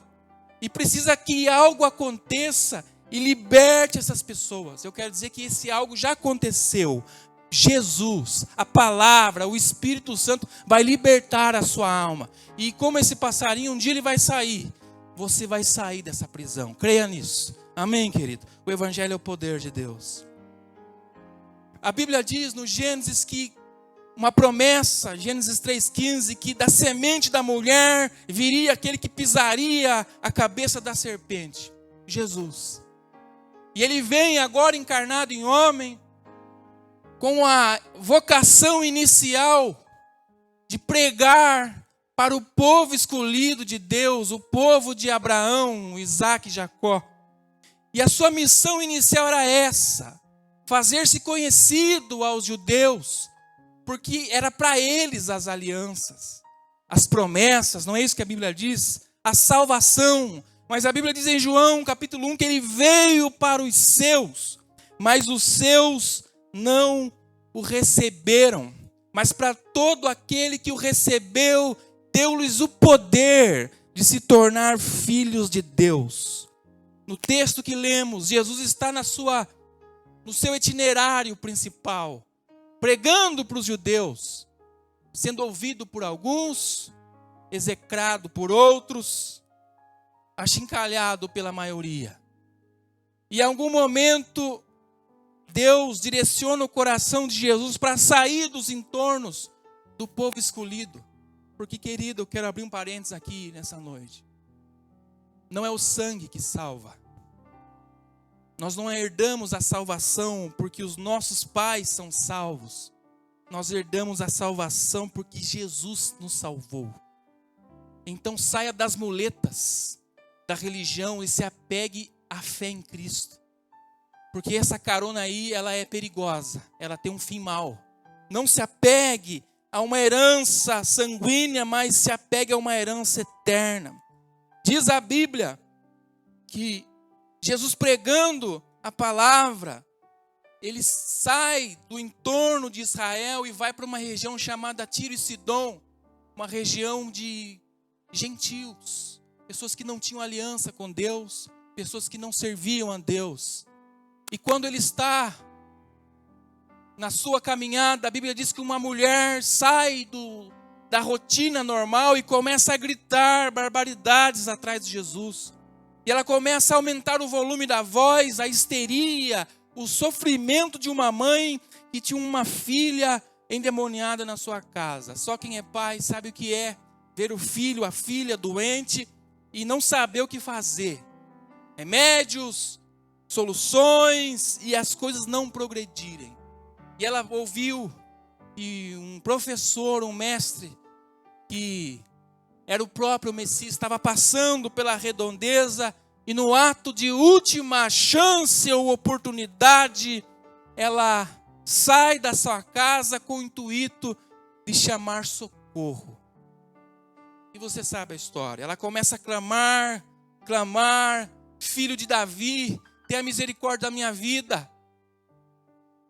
Speaker 7: e precisa que algo aconteça e liberte essas pessoas. Eu quero dizer que esse algo já aconteceu. Jesus, a palavra, o Espírito Santo vai libertar a sua alma, e como esse passarinho, um dia ele vai sair, você vai sair dessa prisão. Creia nisso. Amém, querido? O Evangelho é o poder de Deus. A Bíblia diz no Gênesis que uma promessa, Gênesis 3,15, que da semente da mulher viria aquele que pisaria a cabeça da serpente, Jesus. E ele vem agora encarnado em homem, com a vocação inicial de pregar para o povo escolhido de Deus, o povo de Abraão, Isaac e Jacó. E a sua missão inicial era essa: fazer-se conhecido aos judeus, porque era para eles as alianças, as promessas, não é isso que a Bíblia diz? A salvação. Mas a Bíblia diz em João capítulo 1 que ele veio para os seus, mas os seus não o receberam. Mas para todo aquele que o recebeu, deu-lhes o poder de se tornar filhos de Deus. No texto que lemos, Jesus está no seu itinerário principal, pregando para os judeus, sendo ouvido por alguns, execrado por outros, achincalhado pela maioria. E em algum momento, Deus direciona o coração de Jesus para sair dos entornos do povo escolhido. Porque, querido, eu quero abrir um parênteses aqui nessa noite. Não é o sangue que salva. Nós não herdamos a salvação porque os nossos pais são salvos. Nós herdamos a salvação porque Jesus nos salvou. Então saia das muletas da religião e se apegue à fé em Cristo. Porque essa carona aí, ela é perigosa. Ela tem um fim mau. Não se apegue a uma herança sanguínea, mas se apegue a uma herança eterna. Diz a Bíblia que Jesus, pregando a palavra, ele sai do entorno de Israel e vai para uma região chamada Tiro e Sidom, uma região de gentios, pessoas que não tinham aliança com Deus, pessoas que não serviam a Deus. E quando ele está na sua caminhada, a Bíblia diz que uma mulher sai da rotina normal e começa a gritar barbaridades atrás de Jesus. E ela começa a aumentar o volume da voz, a histeria, o sofrimento de uma mãe que tinha uma filha endemoniada na sua casa. Só quem é pai sabe o que é ver o filho, a filha doente e não saber o que fazer. Remédios, soluções e as coisas não progredirem. E ela ouviu que um professor, um mestre, que era o próprio Messias, estava passando pela redondeza e no ato de última chance ou oportunidade, ela sai da sua casa com o intuito de chamar socorro. E você sabe a história. Ela começa a clamar, filho de Davi, tenha misericórdia da minha vida.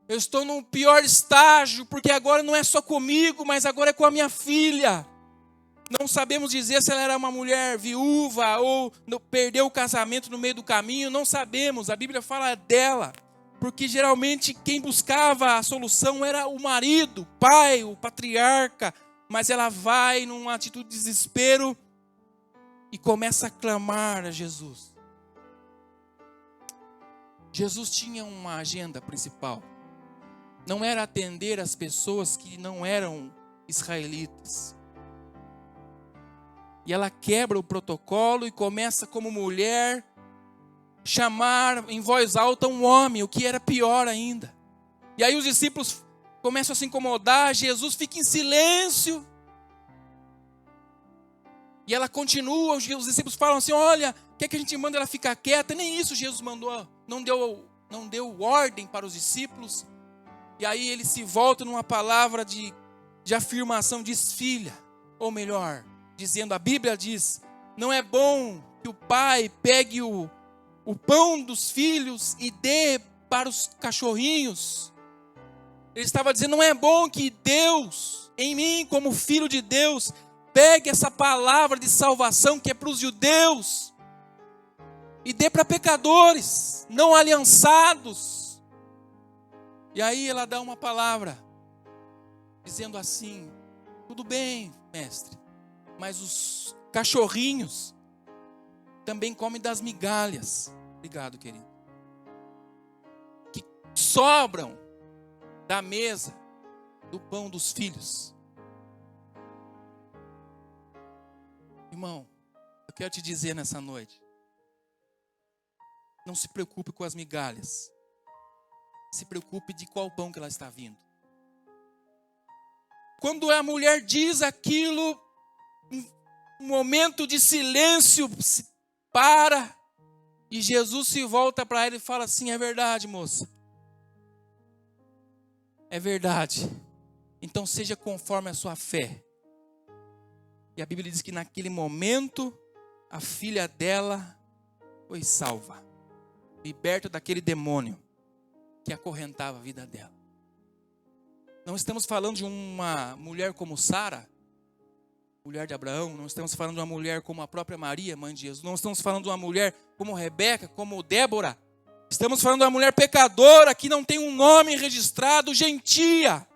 Speaker 7: Eu estou num pior estágio, porque agora não é só comigo, mas agora é com a minha filha. Não sabemos dizer se ela era uma mulher viúva ou perdeu o casamento no meio do caminho, não sabemos. A Bíblia fala dela, porque geralmente quem buscava a solução era o marido, o pai, o patriarca, mas ela vai numa atitude de desespero e começa a clamar a Jesus. Jesus tinha uma agenda principal. Não era atender as pessoas que não eram israelitas. E ela quebra o protocolo e começa como mulher chamar em voz alta um homem, o que era pior ainda. E aí os discípulos começam a se incomodar, Jesus fica em silêncio. E ela continua, os discípulos falam assim, olha, quer que a gente manda ela ficar quieta? Nem isso Jesus mandou, não deu ordem para os discípulos. E aí ele se volta numa palavra de afirmação, diz filha, ou melhor, dizendo, a Bíblia diz, não é bom que o pai pegue o pão dos filhos e dê para os cachorrinhos. Ele estava dizendo, não é bom que Deus, em mim como filho de Deus, pegue essa palavra de salvação que é para os judeus e dê para pecadores, não aliançados. E aí ela dá uma palavra, dizendo assim, tudo bem, mestre, mas os cachorrinhos também comem das migalhas. Obrigado, querido. Que sobram da mesa do pão dos filhos. Irmão, eu quero te dizer nessa noite, não se preocupe com as migalhas. Se preocupe de qual pão que ela está vindo. Quando a mulher diz aquilo, um momento de silêncio se para e Jesus se volta para ela e fala assim, é verdade, moça. É verdade. Então seja conforme a sua fé. E a Bíblia diz que naquele momento a filha dela foi salva, liberta daquele demônio que acorrentava a vida dela. Não estamos falando de uma mulher como Sara, mulher de Abraão, não estamos falando de uma mulher como a própria Maria, mãe de Jesus, não estamos falando de uma mulher como Rebeca, como Débora. Estamos falando de uma mulher pecadora que não tem um nome registrado, gentia,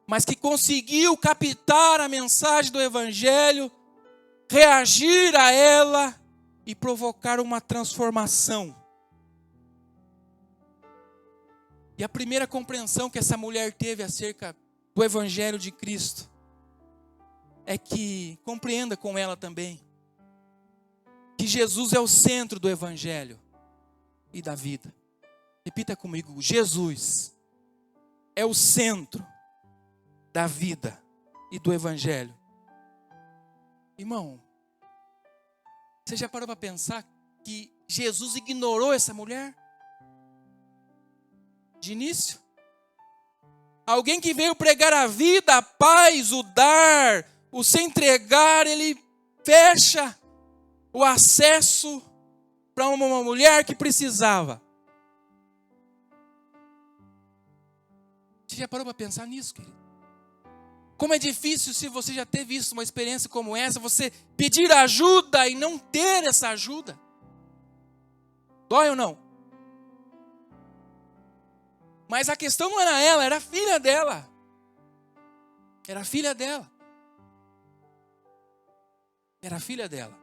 Speaker 7: mas que conseguiu captar a mensagem do Evangelho, reagir a ela e provocar uma transformação. E a primeira compreensão que essa mulher teve acerca do Evangelho de Cristo é que compreenda com ela também que Jesus é o centro do Evangelho e da vida. Repita comigo, Jesus é o centro da vida e do Evangelho. Irmão, você já parou para pensar que Jesus ignorou essa mulher? De início? Alguém que veio pregar a vida, a paz, o dar, o se entregar, ele fecha o acesso para uma mulher que precisava. Você já parou para pensar nisso, querido? Como é difícil, se você já teve isso, uma experiência como essa, você pedir ajuda e não ter essa ajuda. Dói ou não? Mas a questão não era ela, era a filha dela. Era a filha dela. Era a filha dela.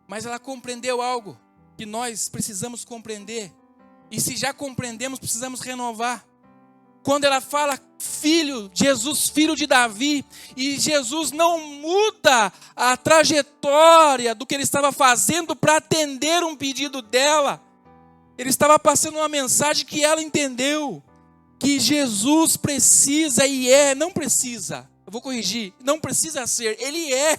Speaker 7: Mas ela compreendeu algo que nós precisamos compreender. E se já compreendemos, precisamos renovar. Quando ela fala filho, Jesus, filho de Davi, e Jesus não muda a trajetória do que ele estava fazendo para atender um pedido dela. Ele estava passando uma mensagem que ela entendeu. Que Jesus precisa e é, não precisa, eu vou corrigir, não precisa ser, ele é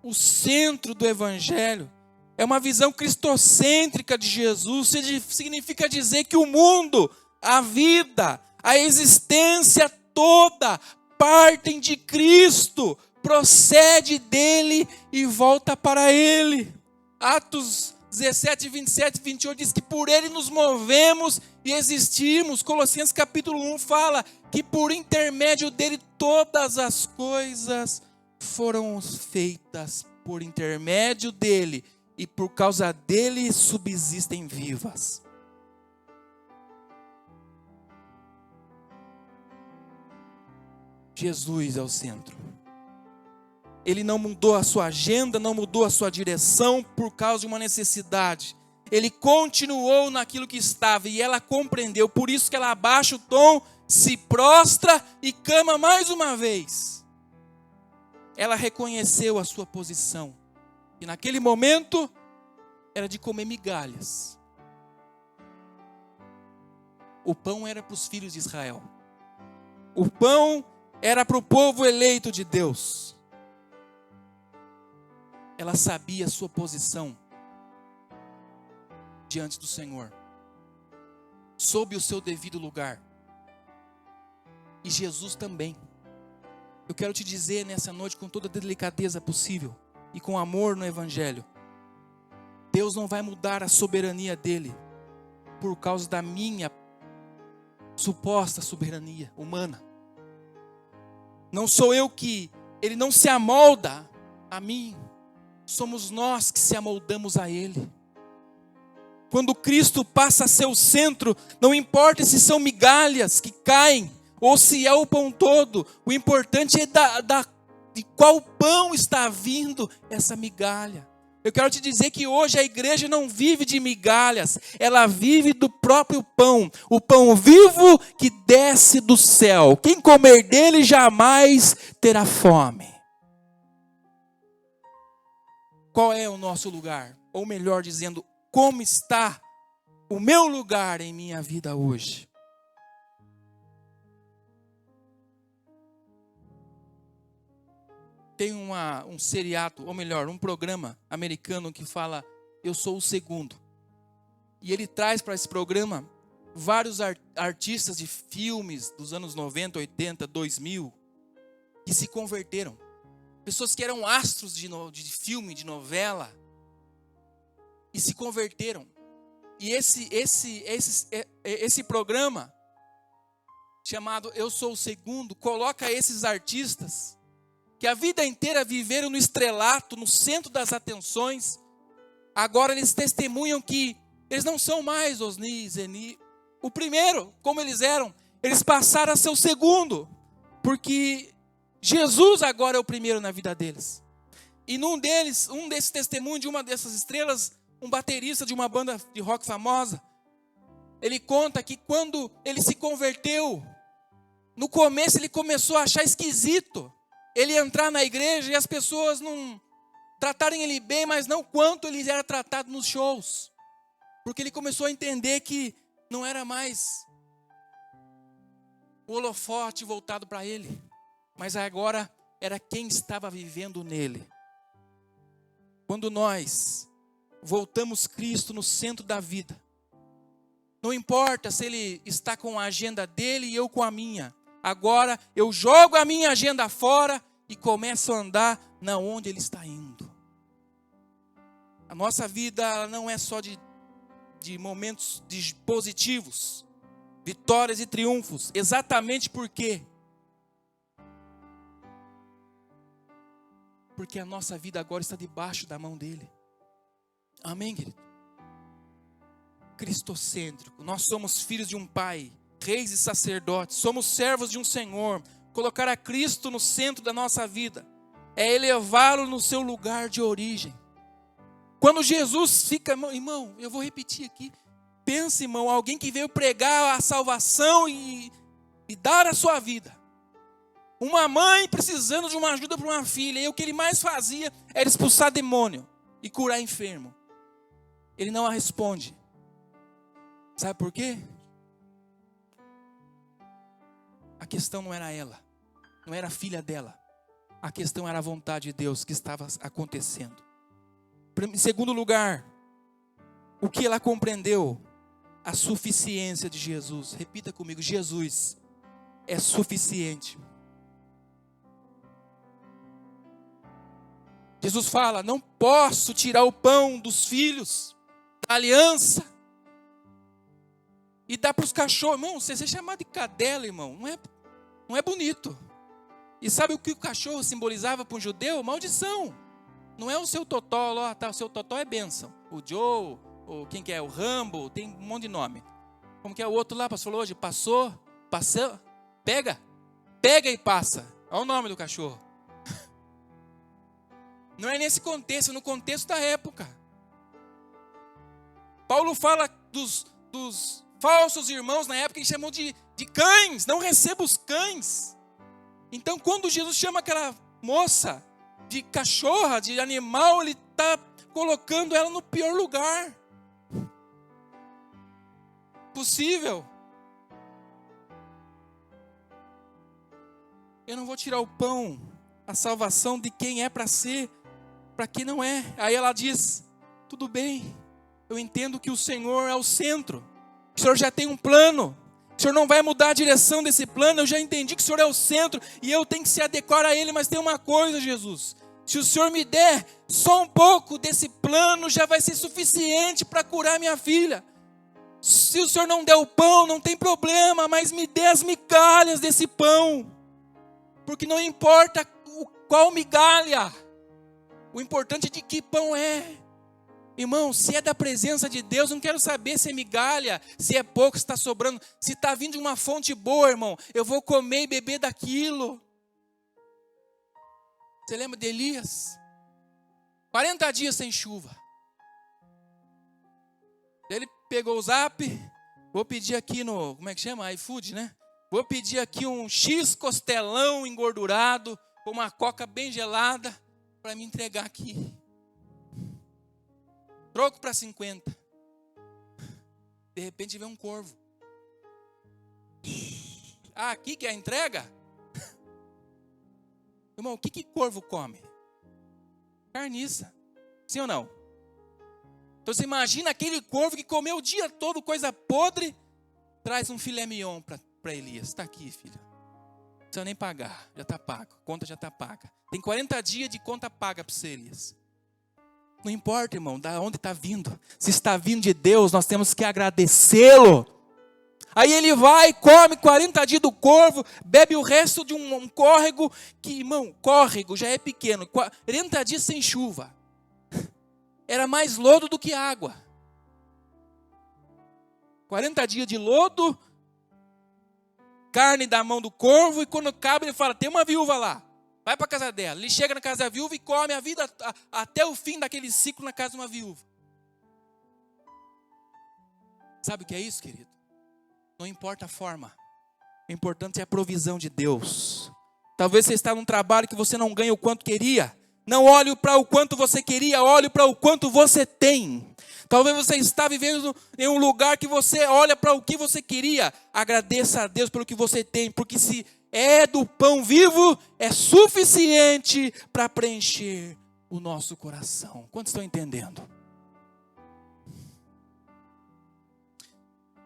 Speaker 7: o centro do Evangelho. É uma visão cristocêntrica de Jesus. Significa dizer que o mundo, a vida, a existência toda partem de Cristo, procede dele e volta para ele. Atos 17, 27 e 28 diz que por ele nos movemos e existimos. Colossenses capítulo 1 fala que por intermédio dele todas as coisas foram feitas, por intermédio dele, e por causa dele subsistem vivas. Jesus é o centro. Ele não mudou a sua agenda, não mudou a sua direção por causa de uma necessidade. Ele continuou naquilo que estava e ela compreendeu. Por isso que ela abaixa o tom, se prostra e clama mais uma vez. Ela reconheceu a sua posição. E naquele momento era de comer migalhas. O pão era para os filhos de Israel. O pão era para o povo eleito de Deus. Ela sabia a sua posição diante do Senhor. Soube o seu devido lugar. E Jesus também. Eu quero te dizer nessa noite com toda a delicadeza possível e com amor no Evangelho. Deus não vai mudar a soberania dele por causa da minha suposta soberania humana. Não sou eu que... Ele não se amolda a mim. Somos nós que se amoldamos a ele. Quando Cristo passa a ser o centro, não importa se são migalhas que caem, ou se é o pão todo, o importante é de qual pão está vindo essa migalha. Eu quero te dizer que hoje a igreja não vive de migalhas, ela vive do próprio pão, o pão vivo que desce do céu. Quem comer dele jamais terá fome. Qual é o nosso lugar? Ou melhor dizendo, como está o meu lugar em minha vida hoje? Tem um seriado, ou melhor, um programa americano que fala Eu Sou o Segundo. E ele traz para esse programa vários artistas de filmes dos anos 90, 80, 2000 que se converteram. Pessoas que eram astros de filme, de novela, e se converteram. E esse programa, chamado Eu Sou o Segundo, coloca esses artistas, que a vida inteira viveram no estrelato, no centro das atenções, agora eles testemunham que eles não são mais Osni, Zeni, o primeiro, como eles eram, eles passaram a ser o segundo, porque Jesus agora é o primeiro na vida deles. E um desses testemunhos de uma dessas estrelas, um baterista de uma banda de rock famosa, ele conta que quando ele se converteu, no começo ele começou a achar esquisito ele entrar na igreja e as pessoas não tratarem ele bem, mas não quanto ele era tratado nos shows. Porque ele começou a entender que não era mais o holofote voltado para ele, mas agora era quem estava vivendo nele. Quando nós voltamos Cristo no centro da vida, não importa se ele está com a agenda dele e eu com a minha. Agora eu jogo a minha agenda fora e começo a andar na onde ele está indo. A nossa vida não é só de momentos positivos, vitórias e triunfos. Exatamente por quê? Porque a nossa vida agora está debaixo da mão dele. Amém, querido? cristocêntrico. Nós somos filhos de um Pai, reis e sacerdotes, somos servos de um Senhor. Colocar a Cristo no centro da nossa vida é elevá-lo no seu lugar de origem. Quando Jesus fica, irmão, eu vou repetir aqui. Pensa, irmão, alguém que veio pregar a salvação e dar a sua vida. Uma mãe precisando de uma ajuda para uma filha, e o que ele mais fazia era expulsar demônio e curar enfermo. Ele não a responde. Sabe por quê? A questão não era ela, não era a filha dela. A questão era a vontade de Deus que estava acontecendo. Em segundo lugar, o que ela compreendeu? A suficiência de Jesus. Repita comigo, Jesus é suficiente. Jesus fala, não posso tirar o pão dos filhos, da aliança, e dar para os cachorros. Irmão, você ser chamado de cadela, irmão, não é bonito. E sabe o que o cachorro simbolizava para um judeu? Maldição. Não é o seu totó, ó, tá, o seu totó é bênção. O Joe, quem que é? O Rambo, tem um monte de nome. Como que é o outro lá, pastor falou hoje? Passou, pega e passa. Olha o nome do cachorro. Não é nesse contexto, é no contexto da época. Paulo fala dos falsos irmãos na época, ele chamou de cães, não receba os cães. Então quando Jesus chama aquela moça de cachorra, de animal, ele está colocando ela no pior lugar possível. Eu não vou tirar o pão, a salvação de quem é para ser, para quem não é. Aí ela diz, tudo bem, eu entendo que o Senhor é o centro, que o Senhor já tem um plano, o Senhor não vai mudar a direção desse plano, eu já entendi que o Senhor é o centro, e eu tenho que se adequar a Ele, mas tem uma coisa, Jesus, se o Senhor me der só um pouco desse plano, já vai ser suficiente para curar minha filha. Se o Senhor não der o pão, não tem problema, mas me dê as migalhas desse pão, porque não importa qual migalha, o importante é de que pão é. Irmão, se é da presença de Deus, não quero saber se é migalha, se é pouco, se está sobrando. Se está vindo de uma fonte boa, irmão, eu vou comer e beber daquilo. Você lembra de Elias? 40 dias sem chuva. Ele pegou o zap, vou pedir aqui no, como é que chama? iFood, né? Vou pedir aqui um X costelão engordurado, com uma coca bem gelada, para me entregar aqui. Troco para 50. De repente vem um corvo. Ah, aqui que é a entrega? Irmão, o que corvo come? Carniça. Sim ou não? Então você imagina aquele corvo que comeu o dia todo coisa podre, traz um filé mignon para Elias. Está aqui, filho. Não precisa nem pagar, já está pago. A conta já está paga. Tem 40 dias de conta paga para você, Elias. Não importa, irmão, da onde está vindo. Se está vindo de Deus, nós temos que agradecê-lo. Aí ele vai, come 40 dias do corvo, bebe o resto de um córrego, que, irmão, córrego já é pequeno, 40 dias sem chuva. Era mais lodo do que água. 40 dias de lodo, carne da mão do corvo, e quando acaba ele fala, tem uma viúva lá. Vai para a casa dela. Ele chega na casa da viúva e come a vida até o fim daquele ciclo na casa de uma viúva. Sabe o que é isso, querido? Não importa a forma. O importante é a provisão de Deus. Talvez você está num trabalho que você não ganha o quanto queria. Não olhe para o quanto você queria, olhe para o quanto você tem. Talvez você está vivendo em um lugar que você olha para o que você queria. Agradeça a Deus pelo que você tem, porque se é do pão vivo, é suficiente para preencher o nosso coração. Quantos estão entendendo?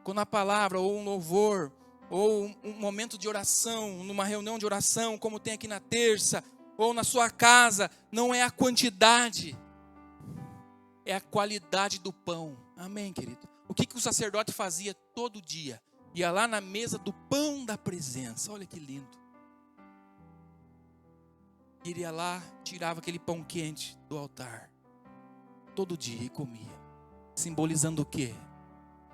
Speaker 7: Quando a palavra, ou um louvor, ou um momento de oração, numa reunião de oração, como tem aqui na terça, ou na sua casa, não é a quantidade, é a qualidade do pão. Amém, querido? O que o sacerdote fazia todo dia? Ia lá na mesa do pão da presença. Olha que lindo. Iria lá, tirava aquele pão quente do altar. Todo dia e comia. Simbolizando o quê?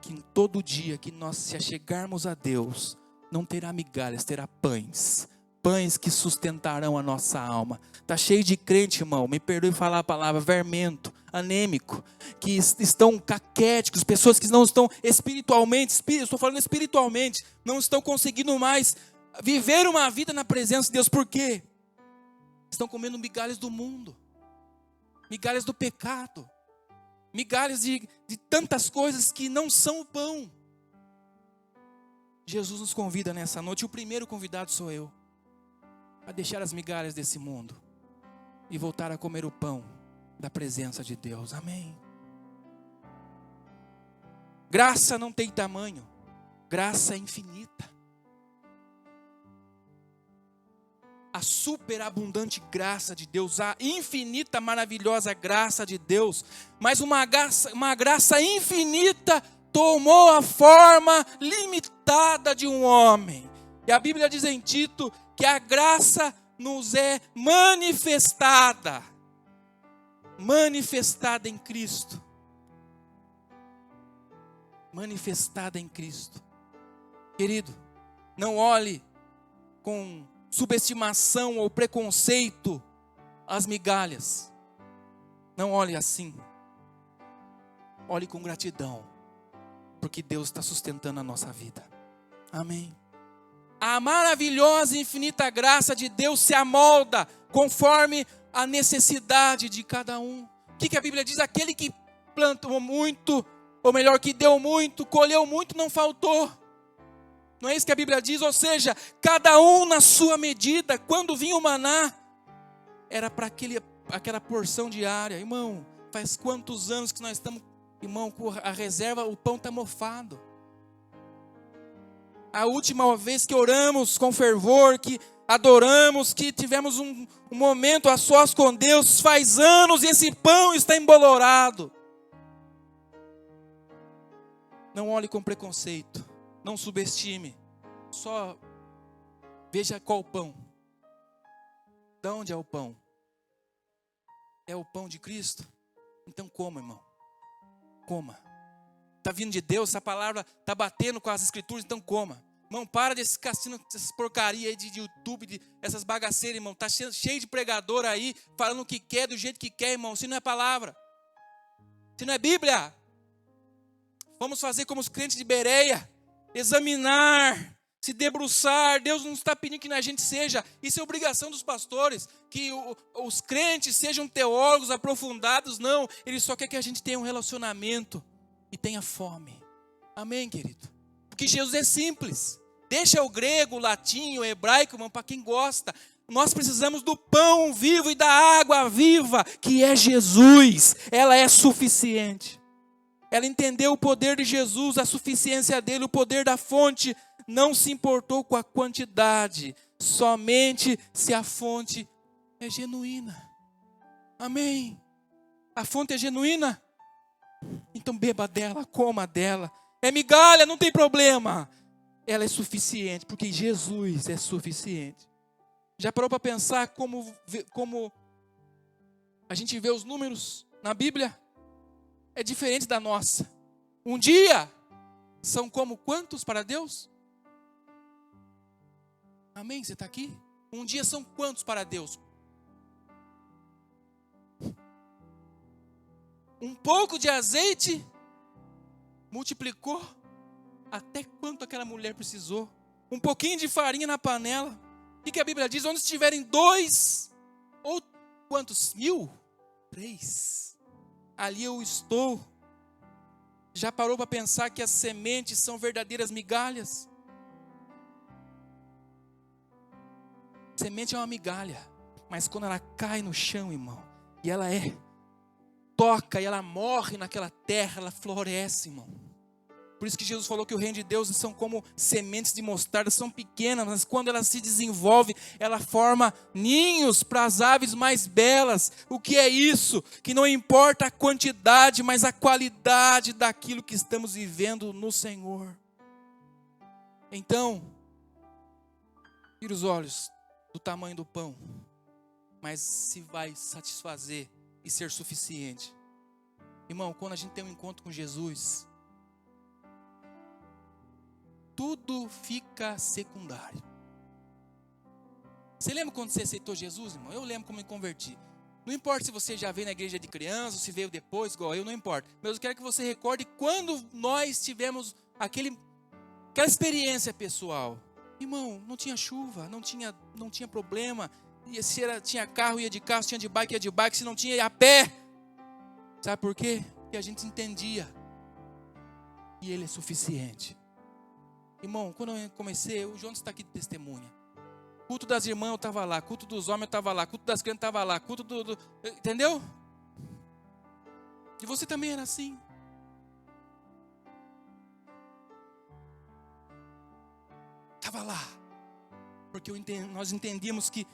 Speaker 7: que em todo dia que nós se achegarmos a Deus, não terá migalhas, terá pães. Pães que sustentarão a nossa alma. Está cheio de crente, irmão, me perdoe falar a palavra, vermento, anêmico, que estão caquéticos, pessoas que não estão espiritualmente, estou falando espiritualmente, não estão conseguindo mais viver uma vida na presença de Deus. Por quê? Estão comendo migalhas do mundo, migalhas do pecado, migalhas de tantas coisas que não são o pão. Jesus nos convida nessa noite, o primeiro convidado sou eu, a deixar as migalhas desse mundo e voltar a comer o pão da presença de Deus. Amém. Graça não tem tamanho, graça é infinita. A superabundante graça de Deus, a infinita, maravilhosa graça de Deus, mas uma graça infinita tomou a forma limitada de um homem. E a Bíblia diz em Tito que a graça nos é manifestada em Cristo. Manifestada em Cristo. Querido, não olhe com subestimação ou preconceito as migalhas. Não olhe assim. Olhe com gratidão, porque Deus está sustentando a nossa vida. Amém. A maravilhosa e infinita graça de Deus se amolda conforme a necessidade de cada um. O que a Bíblia diz? Aquele que plantou muito, ou melhor, que deu muito, colheu muito, não faltou. Não é isso que a Bíblia diz? Ou seja, cada um na sua medida. Quando vinha o maná, era para aquela porção diária. Irmão, faz quantos anos que nós estamos, irmão, com a reserva, o pão está mofado. A última vez que oramos com fervor, que adoramos, que tivemos um momento a sós com Deus, faz anos e esse pão está embolorado. Não olhe com preconceito, não subestime, só veja qual pão. De onde é o pão? É o pão de Cristo? Então coma, irmão, coma. Está vindo de Deus, essa palavra está batendo com as escrituras, então coma. Irmão, para desse cassino, dessas porcarias aí de YouTube, essas bagaceiras, irmão. Está cheio de pregador aí, falando o que quer, do jeito que quer, irmão. Se não é palavra, se não é Bíblia. Vamos fazer como os crentes de Bereia, examinar, se debruçar. Deus não está pedindo que a gente seja, isso é obrigação dos pastores, que os crentes sejam teólogos aprofundados, não. Ele só quer que a gente tenha um relacionamento e tenha fome. Amém, querido? Porque Jesus é simples. Deixa o grego, o latim, o hebraico, irmão, para quem gosta. Nós precisamos do pão vivo e da água viva, que é Jesus. Ela é suficiente. Ela entendeu o poder de Jesus, a suficiência dele, o poder da fonte. Não se importou com a quantidade, somente se a fonte é genuína. Amém? A fonte é genuína? Então beba dela, coma dela. É migalha, não tem problema. Ela é suficiente, porque Jesus é suficiente. Já parou para pensar como a gente vê os números na Bíblia? É diferente da nossa. Um dia são como quantos para Deus? Amém? Você está aqui? Um dia são quantos para Deus? Um pouco de azeite multiplicou até quanto aquela mulher precisou. Um pouquinho de farinha na panela. O que a Bíblia diz? Onde estiverem 2 ou quantos? 1.000? 3. Ali eu estou. Já parou para pensar que as sementes são verdadeiras migalhas? Semente é uma migalha, mas quando ela cai no chão, irmão, e ela toca e ela morre naquela terra, ela floresce, irmão. Por isso que Jesus falou que o reino de Deus são como sementes de mostarda, são pequenas, mas quando ela se desenvolve, ela forma ninhos para as aves mais belas. O que é isso? Que não importa a quantidade, mas a qualidade daquilo que estamos vivendo no Senhor. Então, tira os olhos do tamanho do pão, mas se vai satisfazer e ser suficiente. Irmão, quando a gente tem um encontro com Jesus, tudo fica secundário. Você lembra quando você aceitou Jesus, irmão? Eu lembro como me converti. Não importa se você já veio na igreja de criança, ou se veio depois, igual eu, não importa. Mas eu quero que você recorde quando nós tivemos aquela experiência pessoal. Irmão, não tinha chuva, não tinha problema. E se tinha carro, ia de carro, se tinha de bike, ia de bike, se não tinha, ia a pé. Sabe por quê? Porque a gente entendia que Ele é suficiente. Irmão, quando eu comecei, o Jonas está aqui de testemunha. Culto das irmãs eu estava lá, culto dos homens eu estava lá, culto das crianças eu estava lá, culto do... Entendeu? E você também era assim. Estava lá. Porque nós entendíamos que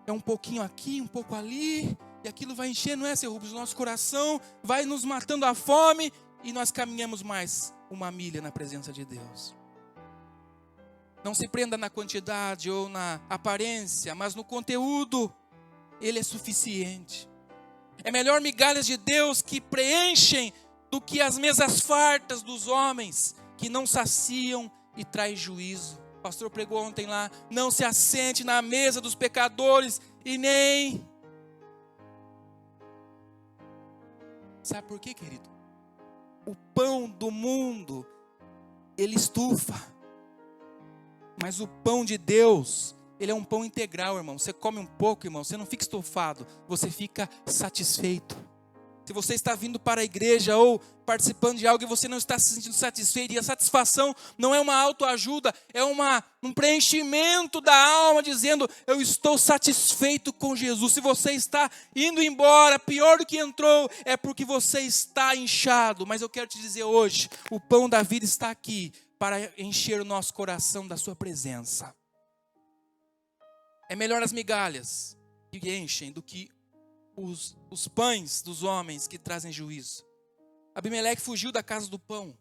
Speaker 7: é um pouquinho aqui, um pouco ali, e aquilo vai enchendo, não é, seu Rubens? O nosso coração vai nos matando a fome, e nós caminhamos mais uma milha na presença de Deus. Não se prenda na quantidade ou na aparência, mas no conteúdo. Ele é suficiente. É melhor migalhas de Deus que preenchem do que as mesas fartas dos homens, que não saciam e traz juízo. O pastor pregou ontem lá, não se assente na mesa dos pecadores e nem... Sabe por quê, querido? O pão do mundo, ele estufa. Mas o pão de Deus, ele é um pão integral, irmão. Você come um pouco, irmão, você não fica estufado, você fica satisfeito. Se você está vindo para a igreja ou participando de algo e você não está se sentindo satisfeito, e a satisfação não é uma autoajuda, é um preenchimento da alma, dizendo, eu estou satisfeito com Jesus. Se você está indo embora, pior do que entrou, é porque você está inchado. Mas eu quero te dizer hoje, o pão da vida está aqui, para encher o nosso coração da sua presença. É melhor as migalhas que enchem do que os pães dos homens que trazem juízo. Abimeleque fugiu da casa do pão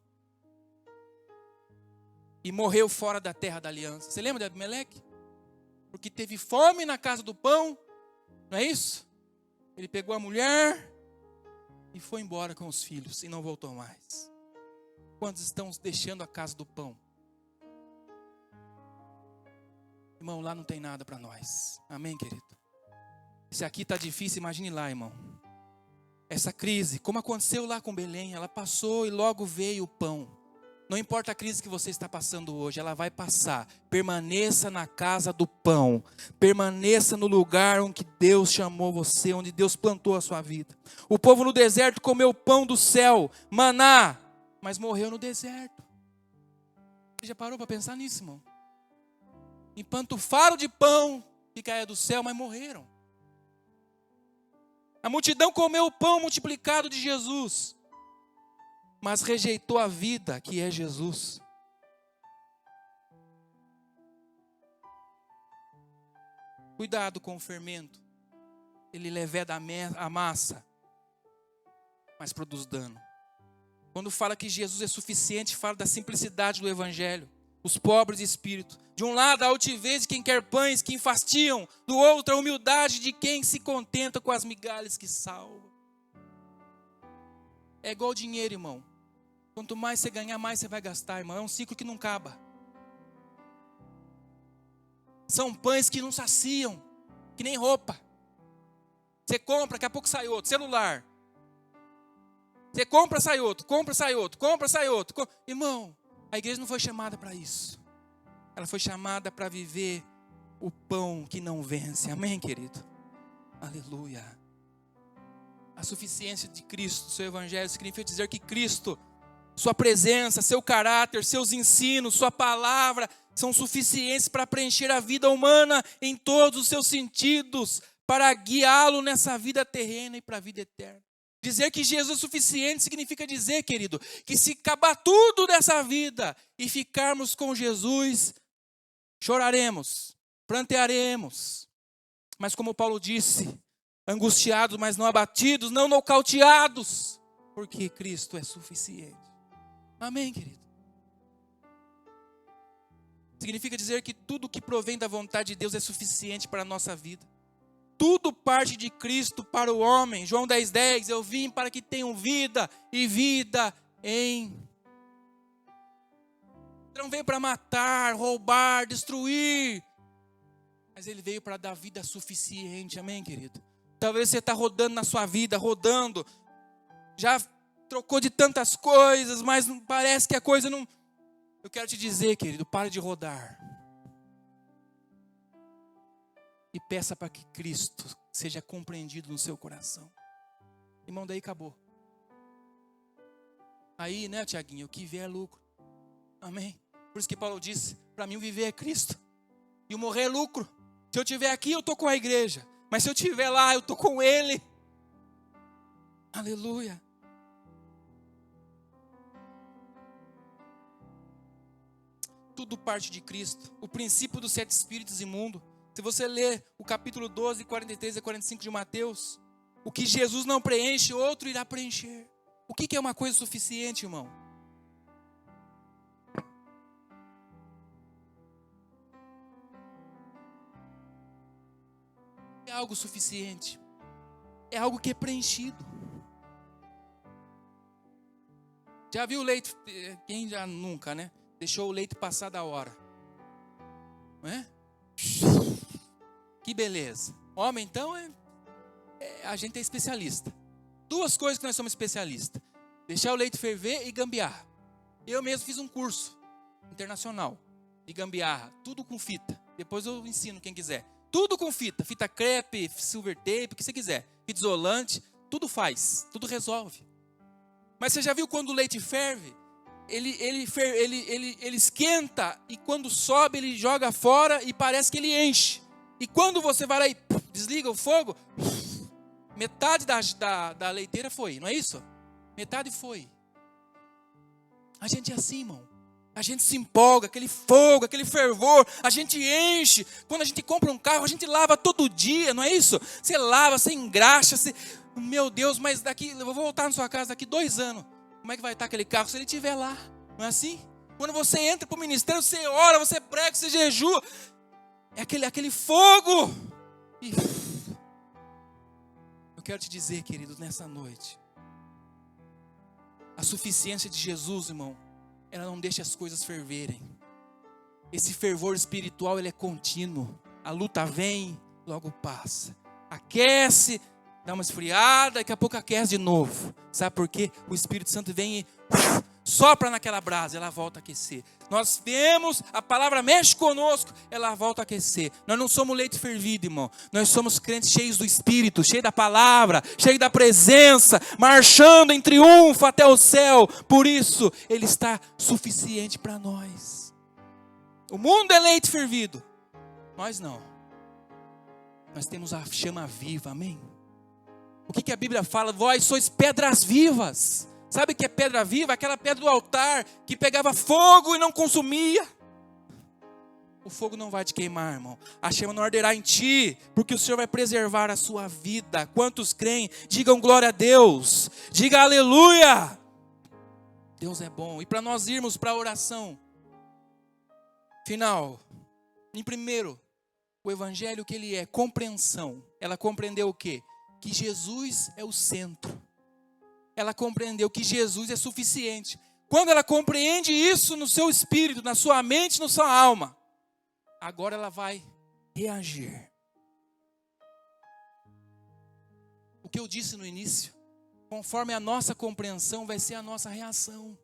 Speaker 7: e morreu fora da terra da aliança. Você lembra de Abimeleque? Porque teve fome na casa do pão, não é isso? Ele pegou a mulher e foi embora com os filhos e não voltou mais. Quantos estão deixando a casa do pão? Irmão, lá não tem nada para nós. Amém, querido? Se aqui está difícil, imagine lá, irmão. Essa crise, como aconteceu lá com Belém, ela passou e logo veio o pão. Não importa a crise que você está passando hoje, ela vai passar. Permaneça na casa do pão. Permaneça no lugar onde Deus chamou você, onde Deus plantou a sua vida. O povo no deserto comeu pão do céu, maná, mas morreu no deserto. Você já parou para pensar nisso, irmão? Empantufaram de pão que caía do céu, mas morreram. A multidão comeu o pão multiplicado de Jesus, mas rejeitou a vida que é Jesus. Cuidado com o fermento. Ele leveda a massa, mas produz dano. Quando fala que Jesus é suficiente, fala da simplicidade do evangelho. Os pobres de espírito. De um lado, a altivez de quem quer pães que enfastiam. Do outro, a humildade de quem se contenta com as migalhas que salvam. É igual dinheiro, irmão. Quanto mais você ganhar, mais você vai gastar, irmão. É um ciclo que não acaba. São pães que não saciam, que nem roupa. Você compra, daqui a pouco sai outro. Celular. Você compra, sai outro. Compra, sai outro. Compra, sai outro. Irmão, a igreja não foi chamada para isso. Ela foi chamada para viver o pão que não vence. Amém, querido? Aleluia. A suficiência de Cristo, seu evangelho, significa dizer que Cristo, sua presença, seu caráter, seus ensinos, sua palavra, são suficientes para preencher a vida humana em todos os seus sentidos, para guiá-lo nessa vida terrena e para a vida eterna. Dizer que Jesus é suficiente significa dizer, querido, que se acabar tudo dessa vida e ficarmos com Jesus, choraremos, prantearemos. Mas como Paulo disse, angustiados, mas não abatidos, não nocauteados, porque Cristo é suficiente. Amém, querido? Significa dizer que tudo que provém da vontade de Deus é suficiente para a nossa vida. Tudo parte de Cristo para o homem. João 10:10, eu vim para que tenham vida e vida em Não veio para matar, roubar, destruir. Mas ele veio para dar vida suficiente, amém, querido? Talvez você está rodando na sua vida, rodando. Já trocou de tantas coisas, mas parece que a coisa não... Eu quero te dizer, querido, pare de rodar. E peça para que Cristo seja compreendido no seu coração. Irmão, daí acabou. Aí, né, Tiaguinho, o que vier é lucro. Amém? Por isso que Paulo disse, para mim o viver é Cristo. E o morrer é lucro. Se eu estiver aqui, eu estou com a igreja. Mas se eu estiver lá, eu estou com Ele. Aleluia. Tudo parte de Cristo. O princípio dos 7 espíritos imundos. Se você ler o capítulo 12, 43 e 45 de Mateus, o que Jesus não preenche, outro irá preencher. O que é uma coisa suficiente, irmão? É algo suficiente. É algo que é preenchido. Já viu o leite? Quem já nunca, né? Deixou o leite passar da hora. Não é? Que beleza. Homem, então, a gente é especialista. 2 coisas que nós somos especialistas. Deixar o leite ferver e gambiarra. Eu mesmo fiz um curso internacional de gambiarra. Tudo com fita. Depois eu ensino quem quiser. Tudo com fita. Fita crepe, silver tape, o que você quiser. Fita isolante. Tudo faz. Tudo resolve. Mas você já viu quando o leite ferve? Ele esquenta e quando sobe ele joga fora e parece que ele enche. E quando você vai lá e desliga o fogo, metade da leiteira foi, não é isso? Metade foi. A gente é assim, irmão. A gente se empolga, aquele fogo, aquele fervor, a gente enche. Quando a gente compra um carro, a gente lava todo dia, não é isso? Você lava, você engraxa, você... Meu Deus, mas daqui, eu vou voltar na sua casa daqui 2 anos. Como é que vai estar aquele carro se ele estiver lá? Não é assim? Quando você entra para o ministério, você ora, você prega, você jejua. É aquele fogo. E eu quero te dizer, querido, nessa noite, a suficiência de Jesus, irmão, ela não deixa as coisas ferverem. Esse fervor espiritual, ele é contínuo. A luta vem, logo passa. Aquece, dá uma esfriada, daqui a pouco aquece de novo. Sabe por quê? O Espírito Santo vem e sopra naquela brasa, ela volta a aquecer. Nós vemos, a palavra mexe conosco, ela volta a aquecer. Nós não somos leite fervido, irmão. Nós somos crentes cheios do Espírito, cheios da palavra, cheios da presença, marchando em triunfo até o céu. Por isso, Ele está suficiente para nós. O mundo é leite fervido. Nós não. Nós temos a chama viva, amém? O que a Bíblia fala? Vós sois pedras vivas. Sabe o que é pedra viva? Aquela pedra do altar que pegava fogo e não consumia. O fogo não vai te queimar, irmão. A chama não arderá em ti, porque o Senhor vai preservar a sua vida. Quantos creem? Digam glória a Deus. Diga aleluia. Deus é bom. E para nós irmos para a oração final, em primeiro, o evangelho que ele é, compreensão. Ela compreendeu o quê? Que Jesus é o centro. Ela compreendeu que Jesus é suficiente. Quando ela compreende isso no seu espírito, na sua mente, na sua alma, agora ela vai reagir. O que eu disse no início, conforme a nossa compreensão, vai ser a nossa reação.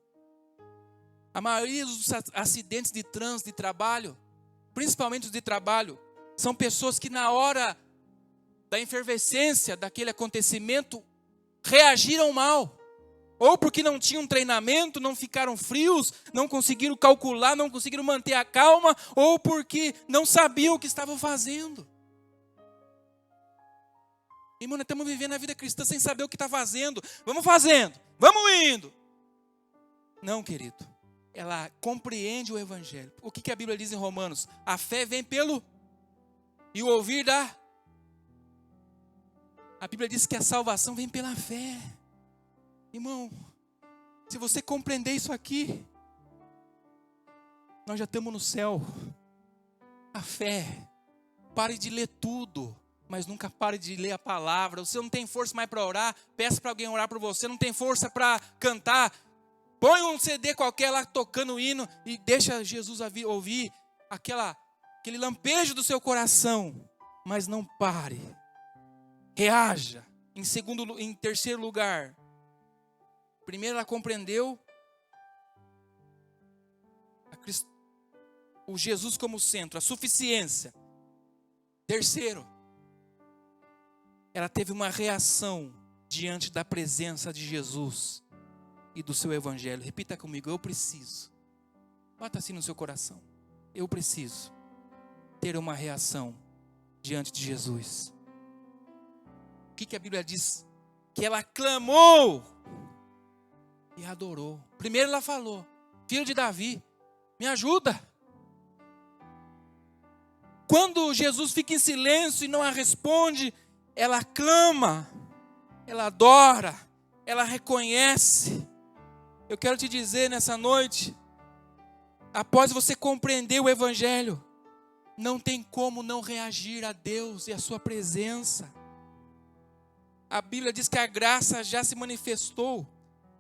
Speaker 7: A maioria dos acidentes de trânsito, de trabalho, principalmente os de trabalho, são pessoas que na hora da efervescência daquele acontecimento, reagiram mal. Ou porque não tinham treinamento, não ficaram frios, não conseguiram calcular, não conseguiram manter a calma, ou porque não sabiam o que estavam fazendo. Irmão, nós estamos vivendo a vida cristã sem saber o que está fazendo. Vamos fazendo, vamos indo. Não, querido. Ela compreende o evangelho. O que a Bíblia diz em Romanos? A fé vem pelo... E o ouvir da... A Bíblia diz que a salvação vem pela fé. Irmão, se você compreender isso aqui, nós já estamos no céu. A fé. Pare de ler tudo, mas nunca pare de ler a palavra. Você não tem força mais para orar, peça para alguém orar por você. Não tem força para cantar, Põe um CD qualquer lá tocando o hino e deixa Jesus ouvir aquele lampejo do seu coração. Mas não pare. Reaja. Em terceiro lugar. Primeiro, ela compreendeu o Jesus como centro, a suficiência. Terceiro, ela teve uma reação diante da presença de Jesus e do seu evangelho. Repita comigo: eu preciso. Bota assim no seu coração. Eu preciso ter uma reação diante de Jesus. O que a Bíblia diz? Que ela clamou e adorou. Primeiro ela falou: filho de Davi, me ajuda. Quando Jesus fica em silêncio e não a responde, ela clama, ela adora, ela reconhece. Eu quero te dizer nessa noite, após você compreender o evangelho, não tem como não reagir a Deus e a sua presença. A Bíblia diz que a graça já se manifestou.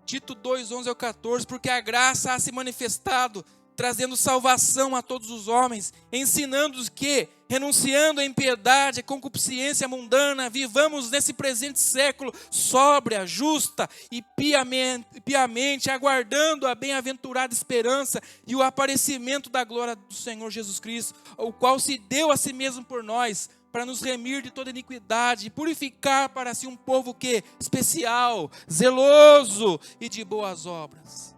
Speaker 7: Tito 2, 11 ao 14, porque a graça ha se manifestado, trazendo salvação a todos os homens, ensinando-os que, renunciando à impiedade, à concupiscência mundana, vivamos nesse presente século sóbria, justa e piamente, aguardando a bem-aventurada esperança e o aparecimento da glória do Senhor Jesus Cristo, o qual se deu a si mesmo por nós, para nos remir de toda iniquidade e purificar para si um povo que especial, zeloso e de boas obras.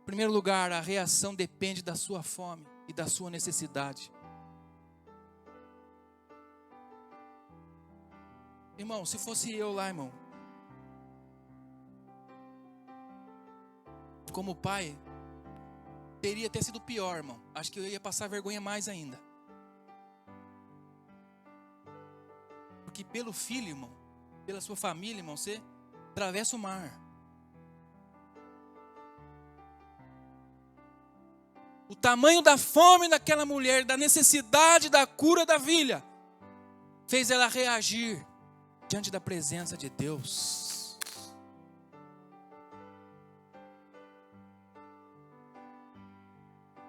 Speaker 7: Em primeiro lugar, a reação depende da sua fome e da sua necessidade. Irmão, se fosse eu lá, irmão, como pai, teria até sido pior, irmão. Acho que eu ia passar vergonha mais ainda. Porque pelo filho, irmão, pela sua família, irmão, você atravessa o mar. O tamanho da fome daquela mulher, da necessidade da cura da filha, fez ela reagir diante da presença de Deus.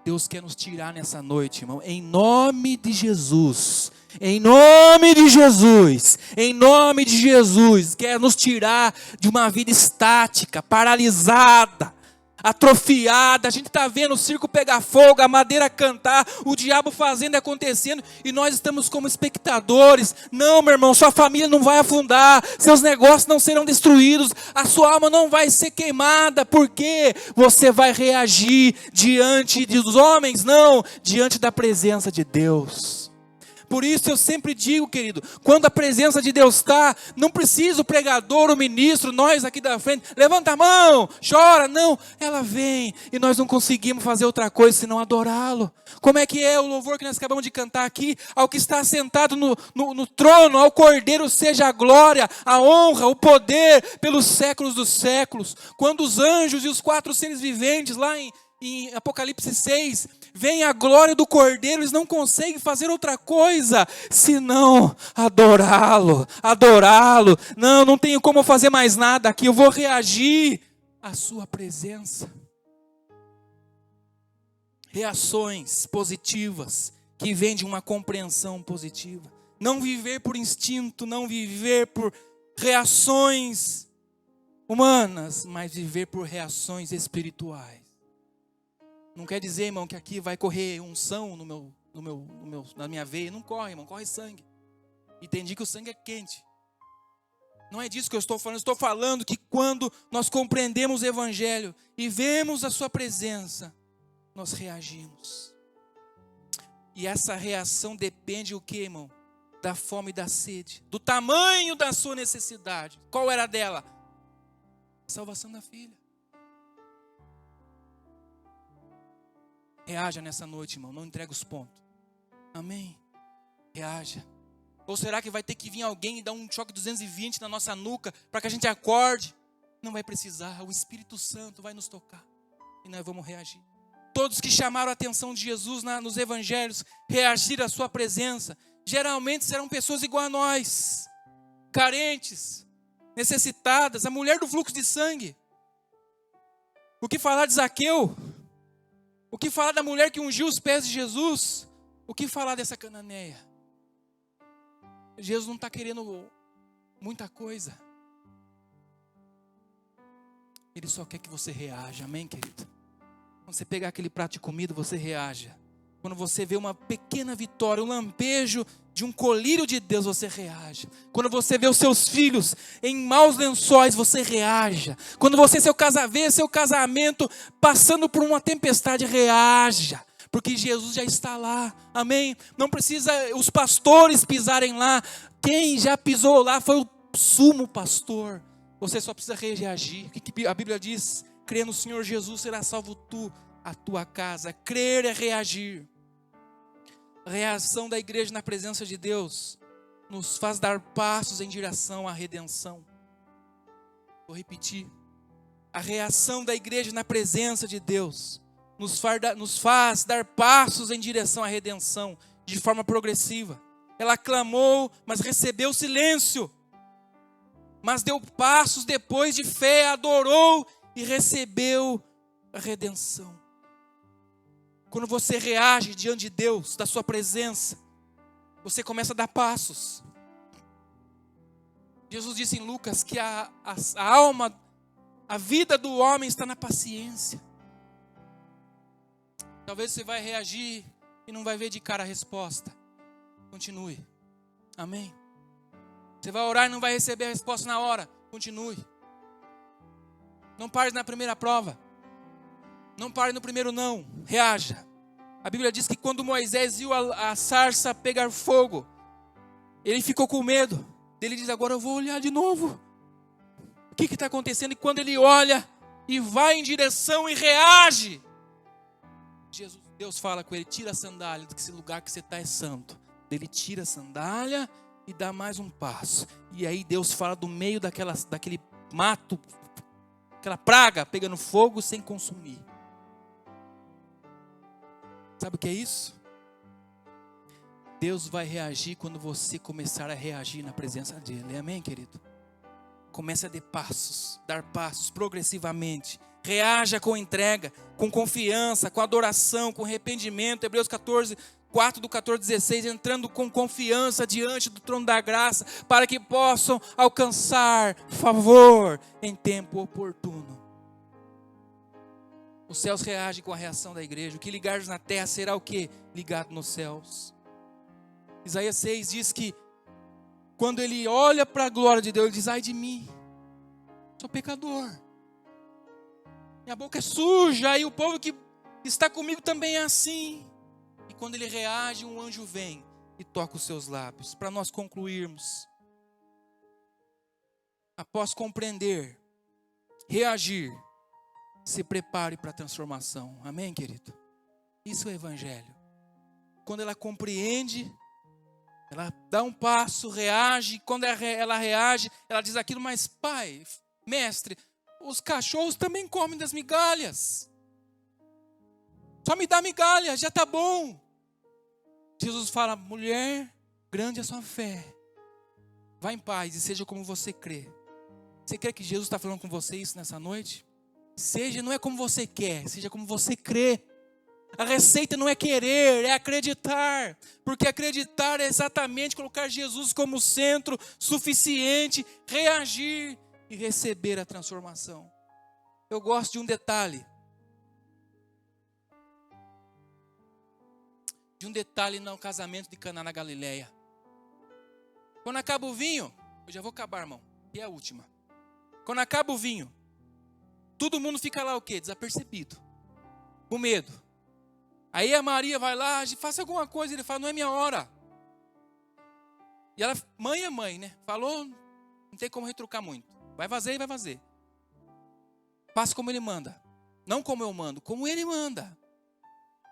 Speaker 7: Deus quer nos tirar nessa noite, irmão, em nome de Jesus. Em nome de Jesus. Em nome de Jesus. Quer nos tirar de uma vida estática, paralisada, atrofiada. A gente está vendo o circo pegar fogo, a madeira cantar, o diabo fazendo e acontecendo, e nós estamos como espectadores. Não, meu irmão, sua família não vai afundar, seus negócios não serão destruídos, a sua alma não vai ser queimada, porque você vai reagir diante dos homens, não, diante da presença de Deus. Por isso eu sempre digo, querido, quando a presença de Deus está, não precisa o pregador, o ministro, nós aqui da frente, levanta a mão, chora, não, ela vem, e nós não conseguimos fazer outra coisa senão adorá-lo. Como é que é o louvor que nós acabamos de cantar aqui? Ao que está sentado no trono, ao Cordeiro seja a glória, a honra, o poder, pelos séculos dos séculos. Quando os anjos e os 4 seres viventes, lá em Apocalipse 6, vem a glória do Cordeiro, eles não conseguem fazer outra coisa senão adorá-lo, adorá-lo. Não tenho como fazer mais nada aqui, eu vou reagir à sua presença. Reações positivas que vêm de uma compreensão positiva. Não viver por instinto, não viver por reações humanas, mas viver por reações espirituais. Não quer dizer, irmão, que aqui vai correr unção na minha veia. Não corre, irmão, corre sangue. Entendi que o sangue é quente. Não é disso que eu estou falando. Eu estou falando que quando nós compreendemos o evangelho e vemos a sua presença, nós reagimos. E essa reação depende o quê, irmão? Da fome e da sede. Do tamanho da sua necessidade. Qual era a dela? A salvação da filha. Reaja nessa noite, irmão. Não entrega os pontos. Amém? Reaja. Ou será que vai ter que vir alguém e dar um choque 220 na nossa nuca para que a gente acorde? Não vai precisar. O Espírito Santo vai nos tocar. E nós vamos reagir. Todos que chamaram a atenção de Jesus nos evangelhos, reagiram à sua presença, geralmente serão pessoas igual a nós. Carentes. necessitadas, a mulher do fluxo de sangue. O que falar de Zaqueu? O que falar da mulher que ungiu os pés de Jesus? O que falar dessa cananeia? Jesus não está querendo muita coisa. Ele só quer que você reaja, amém, querido? Quando você pegar aquele prato de comida, você reaja. Quando você vê uma pequena vitória, um lampejo de um colírio de Deus, você reaja. Quando você vê os seus filhos em maus lençóis, você reaja. Quando você vê seu casamento passando por uma tempestade, reaja. Porque Jesus já está lá, amém? Não precisa os pastores pisarem lá. Quem já pisou lá foi o sumo pastor. Você só precisa reagir. O que a Bíblia diz? Crê no Senhor Jesus, será salvo tu, a tua casa. Crer é reagir. A reação da igreja na presença de Deus nos faz dar passos em direção à redenção. Vou repetir. A reação da igreja na presença de Deus nos faz dar passos em direção à redenção, de forma progressiva. Ela clamou, mas recebeu silêncio. Mas deu passos depois de fé, adorou e recebeu a redenção. Quando você reage diante de Deus, da sua presença, você começa a dar passos. Jesus disse em Lucas que a alma, a vida do homem está na paciência. Talvez você vai reagir e não vai ver de cara a resposta. Continue. Amém. Você vai orar e não vai receber a resposta na hora. Continue. Não pare na primeira prova. Não pare no primeiro não. Reaja. A Bíblia diz que quando Moisés viu a sarça pegar fogo, ele ficou com medo. Ele diz, agora eu vou olhar de novo. O que está acontecendo? E quando ele olha e vai em direção e reage, Deus fala com ele, tira a sandália, que esse lugar que você está é santo. Ele tira a sandália e dá mais um passo. E aí Deus fala do meio daquele mato, aquela praga pegando fogo sem consumir. Sabe o que é isso? Deus vai reagir quando você começar a reagir na presença dele. Amém, querido? Comece a dar passos progressivamente. Reaja com entrega, com confiança, com adoração, com arrependimento. Hebreus 14, 4 do 14, 16, entrando com confiança diante do trono da graça, para que possam alcançar favor em tempo oportuno. Os céus reagem com a reação da igreja. O que ligares na terra será o que? Ligado nos céus. Isaías 6 diz que quando ele olha para a glória de Deus, ele diz, ai de mim, sou pecador. Minha boca é suja, e o povo que está comigo também é assim. E quando ele reage, um anjo vem e toca os seus lábios. Para nós concluirmos, após compreender, reagir, se prepare para a transformação. Amém, querido? Isso é o evangelho. Quando ela compreende, ela dá um passo, reage. Quando ela reage, ela diz aquilo, mas pai, mestre, os cachorros também comem das migalhas. Só me dá migalha, já está bom. Jesus fala, mulher, grande é a sua fé. Vá em paz e seja como você crê. Você crê que Jesus está falando com você isso nessa noite? Seja, não é como você quer, seja como você crê. A receita não é querer, é acreditar. Porque acreditar é exatamente colocar Jesus como centro suficiente, reagir e receber a transformação. Eu gosto de um detalhe. No casamento de Caná na Galileia. Quando acaba o vinho, eu já vou acabar, irmão, e é a última. Quando acaba o vinho, todo mundo fica lá o quê? Desapercebido, com medo. Aí a Maria vai lá, faça alguma coisa, ele fala, não é minha hora. E ela, mãe é mãe, né? Falou, não tem como retrucar muito. Vai fazer e vai fazer. Faça como ele manda. Não como eu mando, como ele manda.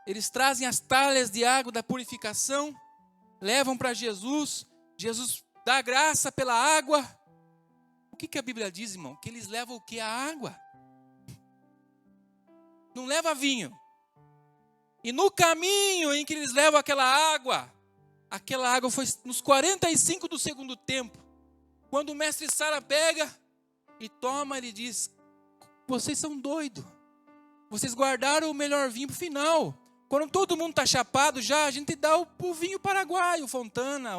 Speaker 7: Eles trazem as talhas de água da purificação, levam para Jesus. Jesus dá graça pela água. O que a Bíblia diz, irmão? Que eles levam o que? A água. Não leva vinho. E no caminho em que eles levam aquela água foi nos 45 do segundo tempo. Quando o mestre Sala pega e toma, ele diz: vocês são doidos. Vocês guardaram o melhor vinho para o final. Quando todo mundo está chapado já, a gente dá o vinho paraguaio, Fontana,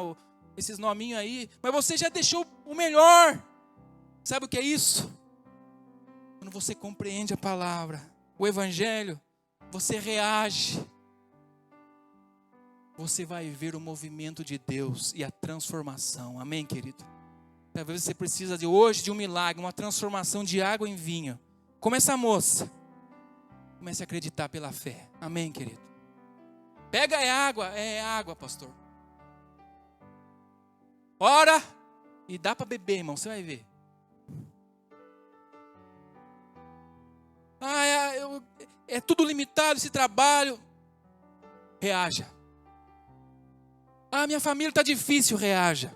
Speaker 7: esses nominhos aí. Mas você já deixou o melhor. Sabe o que é isso? Quando você compreende a palavra, o evangelho, você reage. Você vai ver o movimento de Deus e a transformação. Amém, querido? Talvez você precisa hoje de um milagre, uma transformação de água em vinho. Como essa moça. Comece a acreditar pela fé. Amém, querido? Pega é água, pastor. Ora e dá para beber, irmão, você vai ver. É tudo limitado esse trabalho. Reaja. Minha família está difícil, reaja.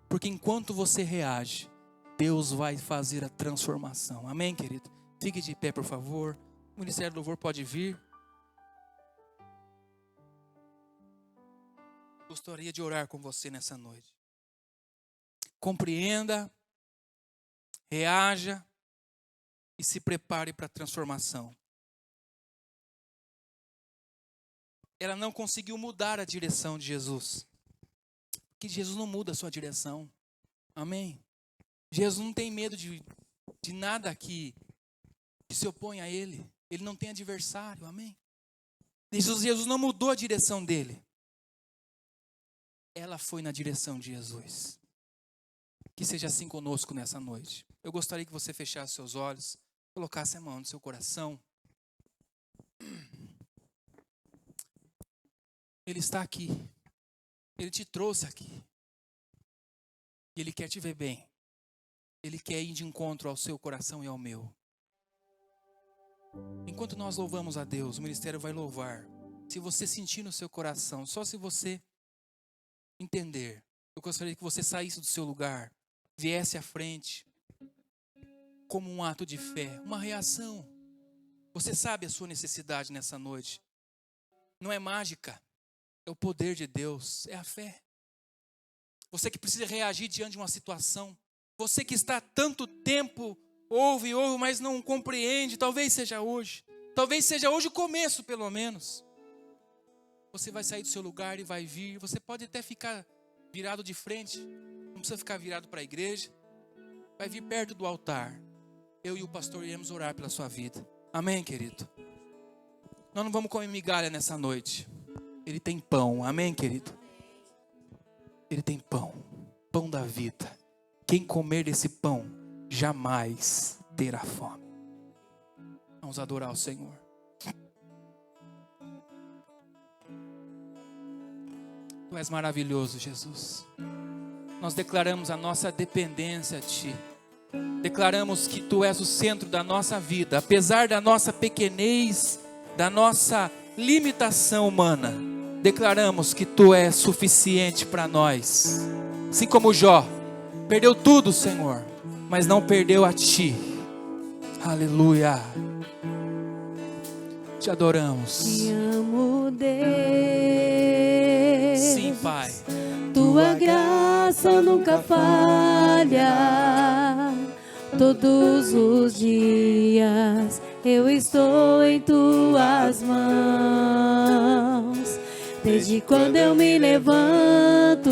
Speaker 7: Porque enquanto você reage, Deus vai fazer a transformação. Amém, querido? Fique de pé, por favor. O Ministério do Louvor pode vir. Gostaria de orar com você nessa noite. Compreenda, reaja e se prepare para a transformação. Ela não conseguiu mudar a direção de Jesus. Porque Jesus não muda a sua direção. Amém? Jesus não tem medo de nada que se opõe a Ele. Ele não tem adversário. Amém? Jesus não mudou a direção dele. Ela foi na direção de Jesus. Que seja assim conosco nessa noite. Eu gostaria que você fechasse seus olhos, colocasse a mão no seu coração. Ele está aqui. Ele te trouxe aqui. E Ele quer te ver bem. Ele quer ir de encontro ao seu coração e ao meu. Enquanto nós louvamos a Deus, o ministério vai louvar. Se você sentir no seu coração, só se você entender, eu gostaria que você saísse do seu lugar, viesse à frente, como um ato de fé, uma reação. Você sabe a sua necessidade nessa noite. Não é mágica, é o poder de Deus, é a fé. Você que precisa reagir diante de uma situação, você que está há tanto tempo, ouve, mas não compreende, talvez seja hoje o começo pelo menos. Você vai sair do seu lugar e vai vir, você pode até ficar virado de frente, não precisa ficar virado para a igreja, vai vir perto do altar. Eu e o pastor iremos orar pela sua vida. Amém, querido? Nós não vamos comer migalha nessa noite. Ele tem pão, amém, querido? Ele tem pão, pão da vida. Quem comer desse pão jamais terá fome. Vamos adorar o Senhor. Tu és maravilhoso, Jesus. Nós declaramos a nossa dependência a Ti. Declaramos que Tu és o centro da nossa vida. Apesar da nossa pequenez, da nossa limitação humana, declaramos que Tu és suficiente para nós. Assim como Jó, perdeu tudo, Senhor, mas não perdeu a Ti. Aleluia. Te adoramos.
Speaker 6: Te amo, Deus.
Speaker 7: Sim, Pai.
Speaker 6: Tua graça nunca falha. Todos os dias eu estou em Tuas mãos. Desde quando eu me levanto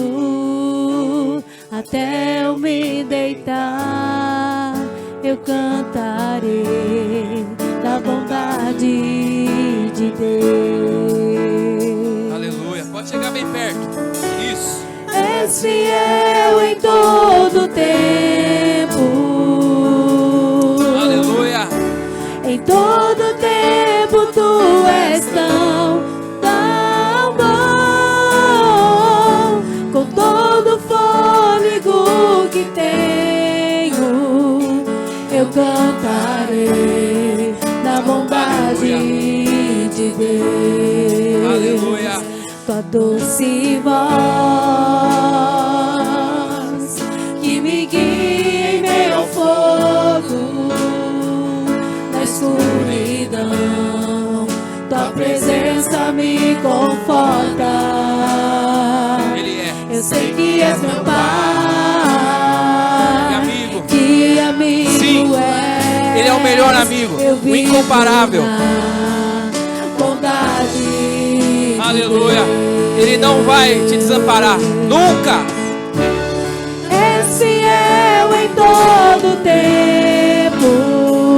Speaker 6: até eu me deitar, eu cantarei da bondade de Deus.
Speaker 7: Aleluia. Pode chegar bem perto. Isso.
Speaker 6: És fiel em todo tempo.
Speaker 7: Aleluia.
Speaker 6: Em todo tempo Tu és tão bom. Com todo fôlego que tenho, eu cantarei da bondade de Deus.
Speaker 7: Aleluia.
Speaker 6: Tua doce voz que me guia em meio ao fogo, na escuridão, Tua presença me conforta.
Speaker 7: Ele é.
Speaker 6: Eu sei que és meu Pai.
Speaker 7: Ele é o melhor amigo, o incomparável.
Speaker 6: Bondade.
Speaker 7: Aleluia. Ele não vai te desamparar, nunca.
Speaker 6: És fiel em todo tempo.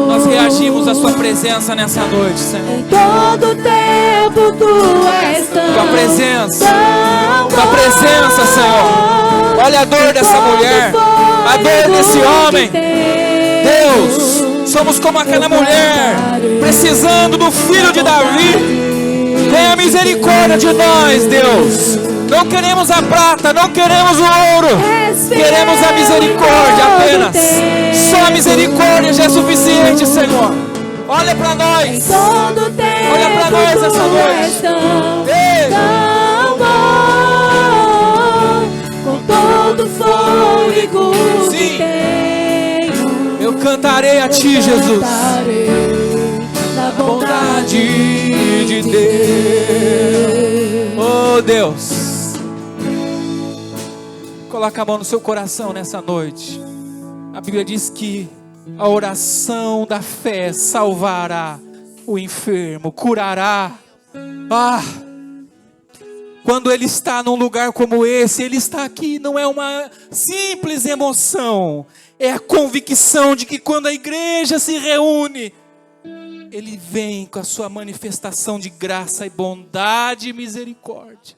Speaker 7: Nós reagimos à sua presença nessa noite, Senhor.
Speaker 6: Em todo tempo tu és tão,
Speaker 7: Tua presença,
Speaker 6: tão
Speaker 7: tua presença, Senhor. Olha a dor dessa mulher, a dor desse homem. Deus, somos como aquela mulher, precisando do filho de Davi. Tenha misericórdia de nós, Deus. Não queremos a prata, não queremos o ouro. Queremos a misericórdia apenas. Só a misericórdia já é suficiente, Senhor. Olha para nós. Olha para nós essa noite. Ei.
Speaker 6: Tão bom, com todo fôlego que tenho.
Speaker 7: Eu cantarei a Ti, Jesus.
Speaker 6: Na
Speaker 7: Bondade de Deus. Oh Deus, coloca a mão no seu coração nessa noite. A Bíblia diz que a oração da fé salvará o enfermo, curará. Quando ele está num lugar como esse, ele está aqui, não é uma simples emoção, é a convicção de que quando a igreja se reúne, Ele vem com a sua manifestação de graça e bondade e misericórdia.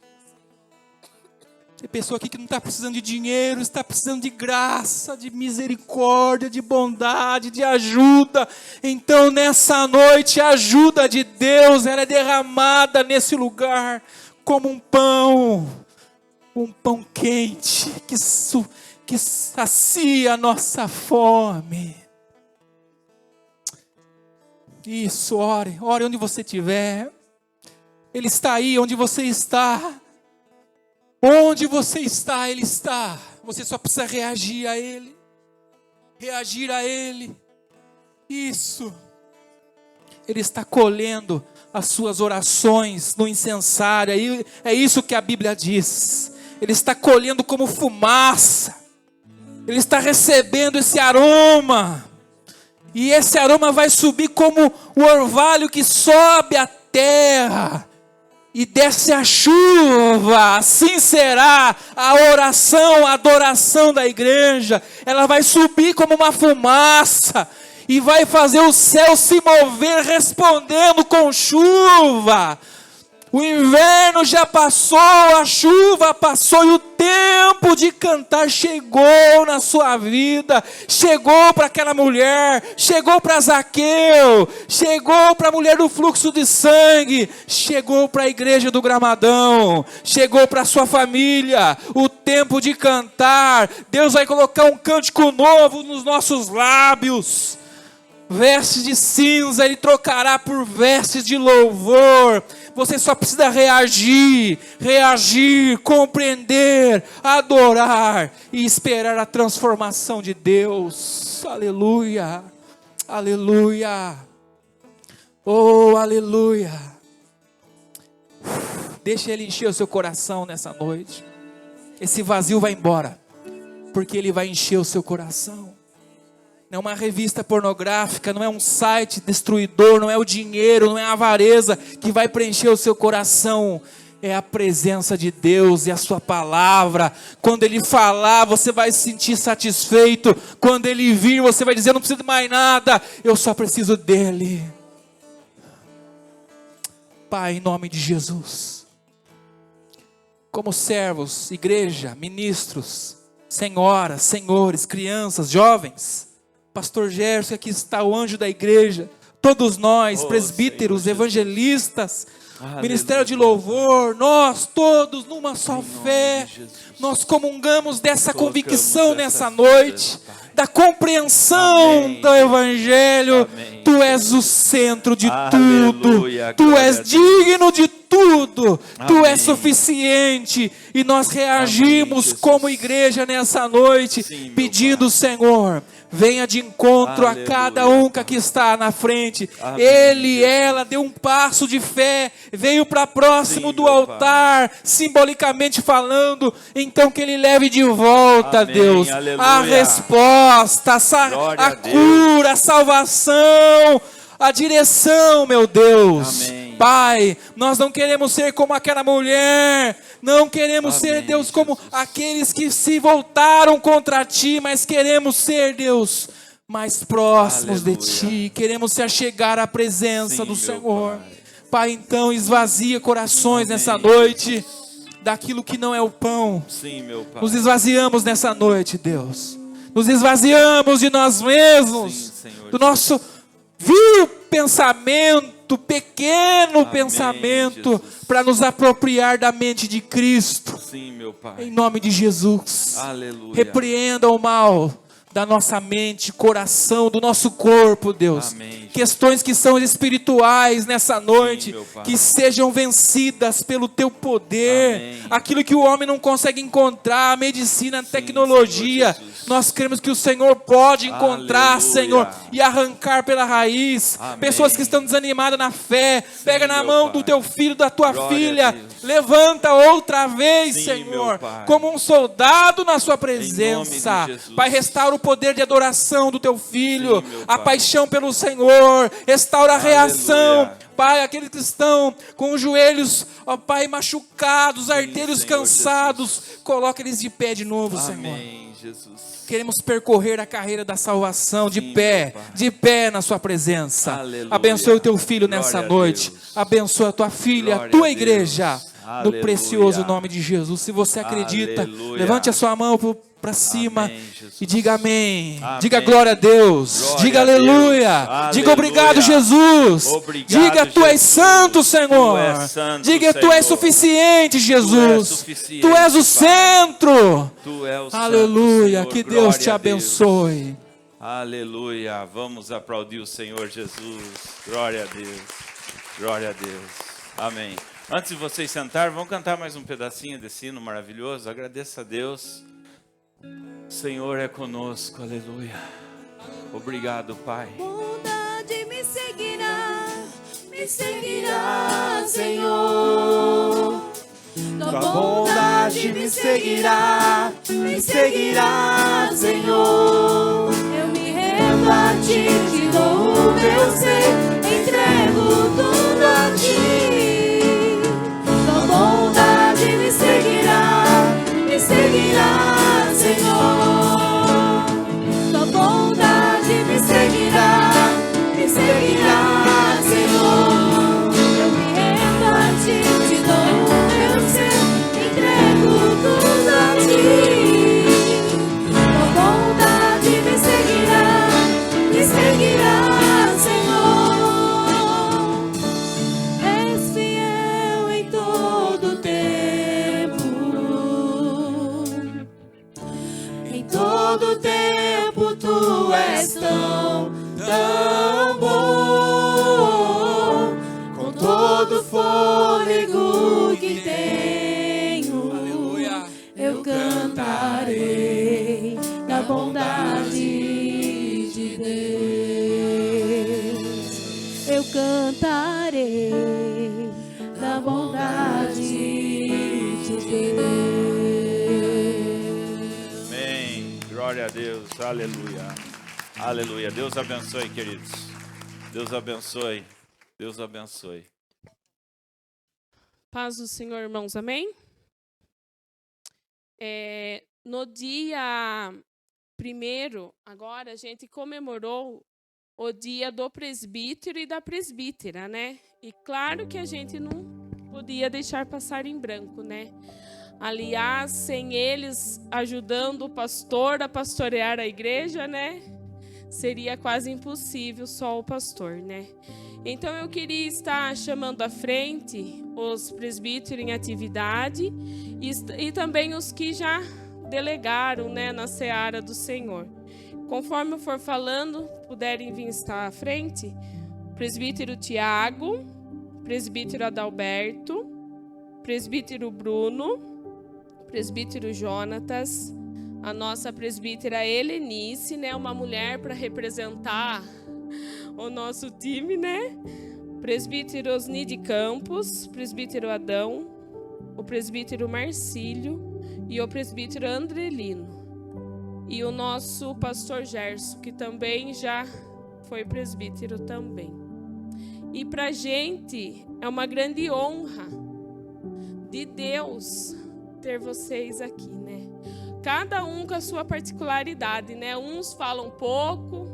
Speaker 7: Tem pessoa aqui que não está precisando de dinheiro, está precisando de graça, de misericórdia, de bondade, de ajuda. Então nessa noite a ajuda de Deus, ela é derramada nesse lugar como um pão quente que sacia a nossa fome. Isso, ore onde você estiver. Ele está aí onde você está. Onde você está, Ele está. Você só precisa reagir a Ele. Reagir a Ele. Isso. Ele está colhendo as suas orações no incensário. É isso que a Bíblia diz. Ele está colhendo como fumaça. Ele está recebendo esse aroma. E esse aroma vai subir como o orvalho que sobe a terra. E desce a chuva. Assim será a oração, a adoração da igreja. Ela vai subir como uma fumaça. E vai fazer o céu se mover respondendo com chuva. O inverno já passou, a chuva passou e o tempo de cantar chegou na sua vida. Chegou para aquela mulher, chegou para Zaqueu, chegou para a mulher do fluxo de sangue, chegou para a igreja do Gramadão, chegou para a sua família. O tempo de cantar, Deus vai colocar um cântico novo nos nossos lábios. Vestes de cinza Ele trocará por vestes de louvor. Você só precisa reagir, compreender, adorar e esperar a transformação de Deus. Aleluia, aleluia, oh aleluia. Deixa Ele encher o seu coração nessa noite. Esse vazio vai embora, porque Ele vai encher o seu coração. Não é uma revista pornográfica, não é um site destruidor, não é o dinheiro, não é a avareza que vai preencher o seu coração. É a presença de Deus e a sua palavra. Quando Ele falar, você vai se sentir satisfeito. Quando Ele vir, você vai dizer, eu não preciso de mais nada, eu só preciso dEle. Pai, em nome de Jesus, como servos, igreja, ministros, senhoras, senhores, crianças, jovens, Pastor Gerson, aqui está o anjo da igreja, todos nós, presbíteros, Senhor, evangelistas, aleluia. Ministério de louvor, nós todos numa só fé, nós comungamos dessa convicção nessa noite, da compreensão do Evangelho. Amém. Tu és o centro de tudo, Tu és digno de tudo, Tu és suficiente, e nós reagimos como igreja nessa noite, pedindo, Senhor, venha de encontro a cada um que está na frente.
Speaker 1: Amém,
Speaker 7: Ele,
Speaker 1: Jesus.
Speaker 7: ela deu um passo de fé, veio para próximo
Speaker 1: Sim,
Speaker 7: do
Speaker 1: meu
Speaker 7: altar, simbolicamente falando. Então que ele leve de volta,
Speaker 1: Amém,
Speaker 7: Deus,
Speaker 1: aleluia.
Speaker 7: a resposta,
Speaker 1: Glória
Speaker 7: a
Speaker 1: a Deus.
Speaker 7: cura, a salvação, a direção, meu Deus.
Speaker 1: Amém.
Speaker 7: Pai, nós não queremos ser como aquela mulher, não queremos ser,
Speaker 1: Amém,
Speaker 7: Deus, como
Speaker 1: Jesus.
Speaker 7: aqueles que se voltaram contra Ti, mas queremos ser, Deus, mais próximos de
Speaker 1: Aleluia.
Speaker 7: Ti, queremos se achegar à presença
Speaker 1: Sim,
Speaker 7: do
Speaker 1: meu
Speaker 7: Senhor.
Speaker 1: Pai.
Speaker 7: Pai, então esvazia corações
Speaker 1: Amém,
Speaker 7: nessa noite, daquilo que não é o pão.
Speaker 1: Sim, meu Pai.
Speaker 7: Nos esvaziamos nessa noite, Deus. Nos esvaziamos de nós mesmos,
Speaker 1: Sim, Senhor
Speaker 7: do nosso vil pensamento, pequeno
Speaker 1: Amém,
Speaker 7: pensamento,
Speaker 1: Jesus.
Speaker 7: para nos apropriar da mente de Cristo.
Speaker 1: Sim, meu Pai.
Speaker 7: Em nome de Jesus.
Speaker 1: Aleluia.
Speaker 7: Repreenda o mal da nossa mente, coração, do nosso corpo, Deus.
Speaker 1: Amém, Jesus.
Speaker 7: Questões que são espirituais nessa noite,
Speaker 1: meu Pai.
Speaker 7: que sejam vencidas pelo Teu poder.
Speaker 1: Amém.
Speaker 7: Aquilo que o homem não consegue encontrar, a medicina, a tecnologia,
Speaker 1: Senhor Jesus.
Speaker 7: nós cremos que o Senhor pode encontrar,
Speaker 1: Aleluia.
Speaker 7: Senhor, e arrancar pela raiz.
Speaker 1: Amém.
Speaker 7: Pessoas que estão desanimadas na fé, pega na
Speaker 1: meu
Speaker 7: mão
Speaker 1: Pai.
Speaker 7: do teu filho, da tua
Speaker 1: Glória a
Speaker 7: filha,
Speaker 1: Deus.
Speaker 7: levanta outra vez,
Speaker 1: Sim,
Speaker 7: Senhor,
Speaker 1: meu Pai.
Speaker 7: como um soldado na sua
Speaker 1: Em
Speaker 7: presença.
Speaker 1: nome de Jesus.
Speaker 7: Pai, restaura o poder de adoração do teu filho,
Speaker 1: Sim, meu
Speaker 7: a
Speaker 1: Pai.
Speaker 7: paixão pelo Senhor, restaura a reação.
Speaker 1: Aleluia.
Speaker 7: Pai, aqueles que estão com os joelhos, ó Pai, machucados, artérios
Speaker 1: Senhor
Speaker 7: cansados, coloca eles de pé de novo, Senhor.
Speaker 1: Amém, Jesus.
Speaker 7: Queremos percorrer a carreira da salvação de
Speaker 1: Sim,
Speaker 7: pé,
Speaker 1: meu Pai.
Speaker 7: de pé na sua presença.
Speaker 1: Aleluia.
Speaker 7: Abençoe o teu filho
Speaker 1: Glória
Speaker 7: nessa
Speaker 1: a
Speaker 7: noite.
Speaker 1: Deus.
Speaker 7: Abençoe a tua filha,
Speaker 1: Glória
Speaker 7: a tua
Speaker 1: a Deus.
Speaker 7: igreja. No
Speaker 1: Aleluia.
Speaker 7: precioso nome de Jesus. Se você acredita,
Speaker 1: Aleluia.
Speaker 7: levante a sua mão para cima
Speaker 1: Amém, Jesus.
Speaker 7: e diga amém.
Speaker 1: Amém.
Speaker 7: Diga glória a Deus.
Speaker 1: Glória
Speaker 7: diga
Speaker 1: a
Speaker 7: aleluia.
Speaker 1: Deus.
Speaker 7: Diga obrigado,
Speaker 1: Aleluia.
Speaker 7: Jesus.
Speaker 1: Obrigado,
Speaker 7: diga tu és
Speaker 1: Jesus.
Speaker 7: santo, Senhor.
Speaker 1: Tu és santo,
Speaker 7: diga tu és
Speaker 1: Senhor.
Speaker 7: suficiente, Jesus.
Speaker 1: suficiente,
Speaker 7: Tu és o
Speaker 1: Pai.
Speaker 7: centro.
Speaker 1: Tu és o santo,
Speaker 7: Aleluia,
Speaker 1: Senhor.
Speaker 7: que Deus
Speaker 1: Glória
Speaker 7: te
Speaker 1: a
Speaker 7: abençoe.
Speaker 1: Aleluia. Vamos aplaudir o Senhor Jesus. Glória a Deus. Glória a Deus. Amém. Antes de vocês sentar, vamos cantar mais um pedacinho desse hino maravilhoso. Agradeça a Deus. O Senhor é conosco. Aleluia. Obrigado, Pai.
Speaker 6: Bondade me seguirá, Senhor.
Speaker 2: Tua bondade me seguirá, Senhor.
Speaker 6: Eu me rendo a ti, te dou o meu ser, entrego tudo a ti. Tua bondade me seguirá, Senhor. Tua bondade me seguirá, Senhor. Eu me rendo a ti, te dou o meu ser, entrego tudo a ti. Tua bondade me seguirá, Senhor. És fiel em todo tempo. Em todo tempo tu és tão bom. Com todo fôlego que tenho,
Speaker 7: Aleluia.
Speaker 6: eu cantarei da bondade de Deus. Eu cantarei da bondade de Deus.
Speaker 1: Amém. Glória a Deus. Aleluia. Aleluia. Deus abençoe, queridos. Deus abençoe. Deus abençoe.
Speaker 5: Paz do Senhor, irmãos, amém? No dia 1º, agora, a gente comemorou o dia do presbítero e da presbítera, né? E claro que a gente não podia deixar passar em branco, né? Aliás, sem eles ajudando o pastor a pastorear a igreja, né? Seria quase impossível só o pastor, né? Então eu queria estar chamando à frente os presbíteros em atividade e também os que já delegaram, né, na seara do Senhor. Conforme eu for falando, puderem vir estar à frente, presbítero Tiago, presbítero Adalberto, presbítero Bruno, presbítero Jonatas, a nossa presbítera Helenice, né? Uma mulher para representar o nosso time, né? Presbítero Osnide Campos, presbítero Adão, o presbítero Marcílio e o presbítero Andrelino. E o nosso pastor Gerson, que também já foi presbítero também. E para a gente é uma grande honra de Deus ter vocês aqui, né? Cada um com a sua particularidade, né? Uns falam pouco,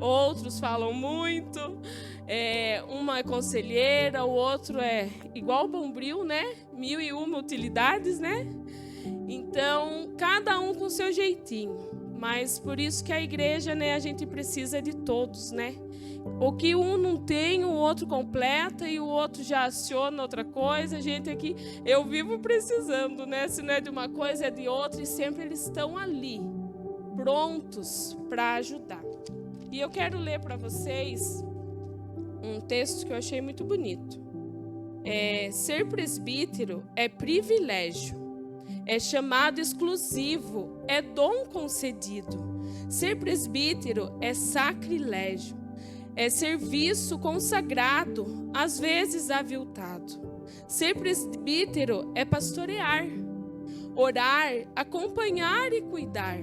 Speaker 5: outros falam muito. Uma é conselheira, o outro é igual o Bombril, né? 1001 utilidades, né? Então, cada um com o seu jeitinho. Mas por isso que a igreja, né? A gente precisa de todos, né? O que um não tem, o outro completa e o outro já aciona outra coisa. A gente aqui, eu vivo precisando, né? Se não é de uma coisa, é de outra. E sempre eles estão ali, prontos para ajudar. E eu quero ler para vocês um texto que eu achei muito bonito. Ser presbítero é privilégio, é chamado exclusivo, é dom concedido. Ser presbítero é sacrilégio, é serviço consagrado, às vezes aviltado. Ser presbítero é pastorear, orar, acompanhar e cuidar.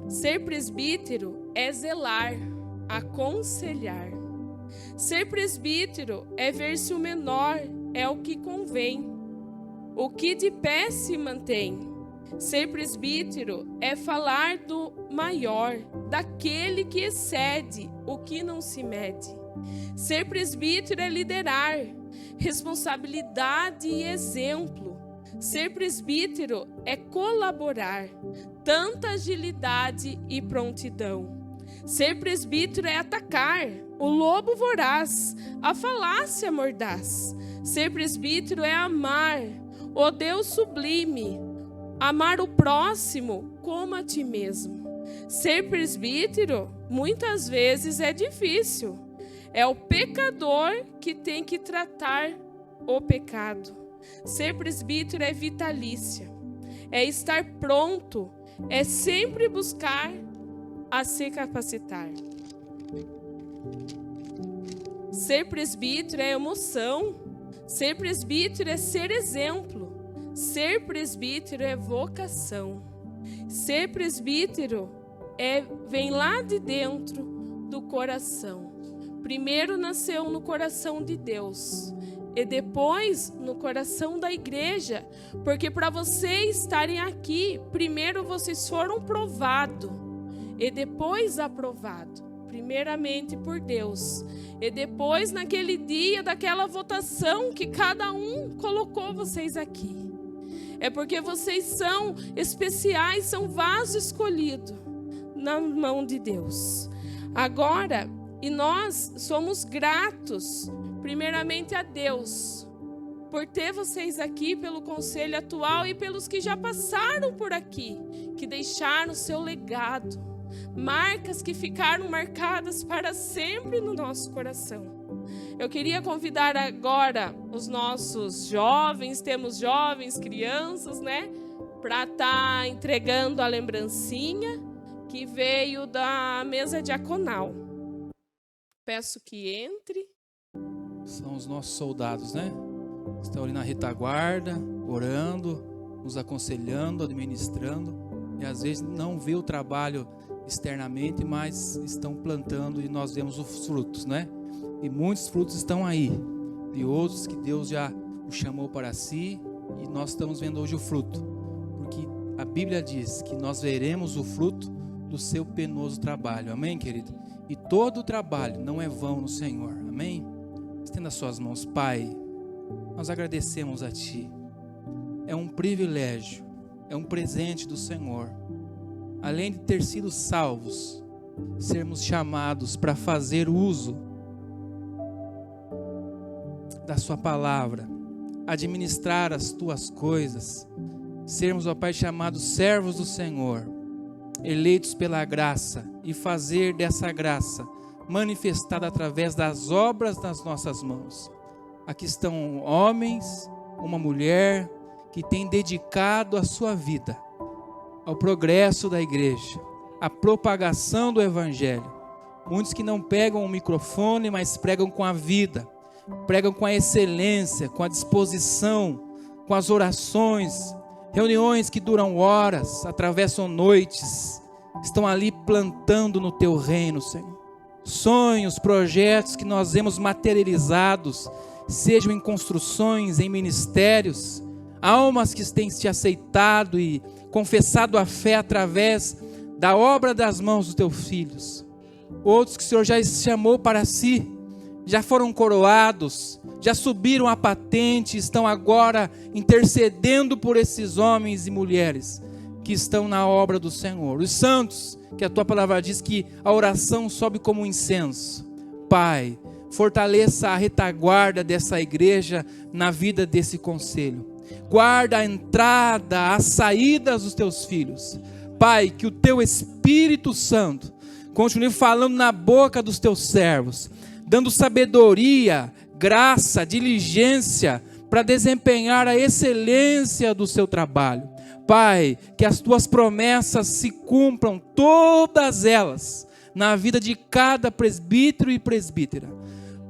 Speaker 5: Ser presbítero é zelar, aconselhar. Ser presbítero é ver se o menor é o que convém, o que de pé se mantém. Ser presbítero é falar do maior, daquele que excede o que não se mede. Ser presbítero é liderar, responsabilidade e exemplo. Ser presbítero é colaborar, tanta agilidade e prontidão. Ser presbítero é atacar, o lobo voraz, a falácia mordaz. Ser presbítero é amar, o Deus sublime, amar o próximo como a ti mesmo. Ser presbítero, muitas vezes, é difícil. É o pecador que tem que tratar o pecado. Ser presbítero é vitalícia, é estar pronto, é sempre buscar a se capacitar. Ser presbítero é emoção, ser presbítero é ser exemplo, ser presbítero é vocação. Ser presbítero vem lá de dentro do coração. Primeiro nasceu no coração de Deus e depois no coração da igreja, porque para vocês estarem aqui, primeiro vocês foram provados e depois aprovado, primeiramente por Deus, e depois naquele dia daquela votação que cada um colocou vocês aqui. É porque vocês são especiais, são vaso escolhido na mão de Deus. Agora, e nós somos gratos, primeiramente a Deus, por ter vocês aqui, pelo conselho atual e pelos que já passaram por aqui, que deixaram seu legado, marcas que ficaram marcadas para sempre no nosso coração. Eu queria convidar agora os nossos jovens, temos jovens, crianças, né? Para estar entregando a lembrancinha que veio da mesa diaconal. Peço que entre.
Speaker 7: São os nossos soldados, né? Estão ali na retaguarda, orando, nos aconselhando, administrando. E às vezes não vê o trabalho externamente, mas estão plantando e nós vemos os frutos, né? E muitos frutos estão aí, de outros que Deus já o chamou para si, e nós estamos vendo hoje o fruto, porque a Bíblia diz que nós veremos o fruto do seu penoso trabalho, amém, querido? E todo o trabalho não é vão no Senhor, amém? Estenda as suas mãos. Pai, nós agradecemos a Ti, é um privilégio, é um presente do Senhor, além de ter sido salvos, sermos chamados para fazer uso da sua palavra, administrar as tuas coisas, sermos, ó Pai, chamados servos do Senhor, eleitos pela graça, e fazer dessa graça manifestada através das obras das nossas mãos. Aqui estão homens, uma mulher que tem dedicado a sua vida ao progresso da igreja, à propagação do evangelho. Muitos que não pegam o microfone, mas pregam com a vida, pregam com a excelência, com a disposição, com as orações, reuniões que duram horas, atravessam noites, estão ali plantando no teu reino, Senhor. Sonhos, projetos que nós vemos materializados, sejam em construções, em ministérios, almas que têm te aceitado e confessado a fé através da obra das mãos dos teus filhos. Outros que o Senhor já chamou para si, já foram coroados, já subiram a patente, estão agora intercedendo por esses homens e mulheres que estão na obra do Senhor. Os santos, que a tua palavra diz que a oração sobe como um incenso. Pai, fortaleça a retaguarda dessa igreja na vida desse conselho. Guarda a entrada, as saídas dos teus filhos. Pai, que o teu Espírito Santo continue falando na boca dos teus servos, dando sabedoria, graça, diligência para desempenhar a excelência do seu trabalho. Pai, que as tuas promessas se cumpram, todas elas, na vida de cada presbítero e presbítera.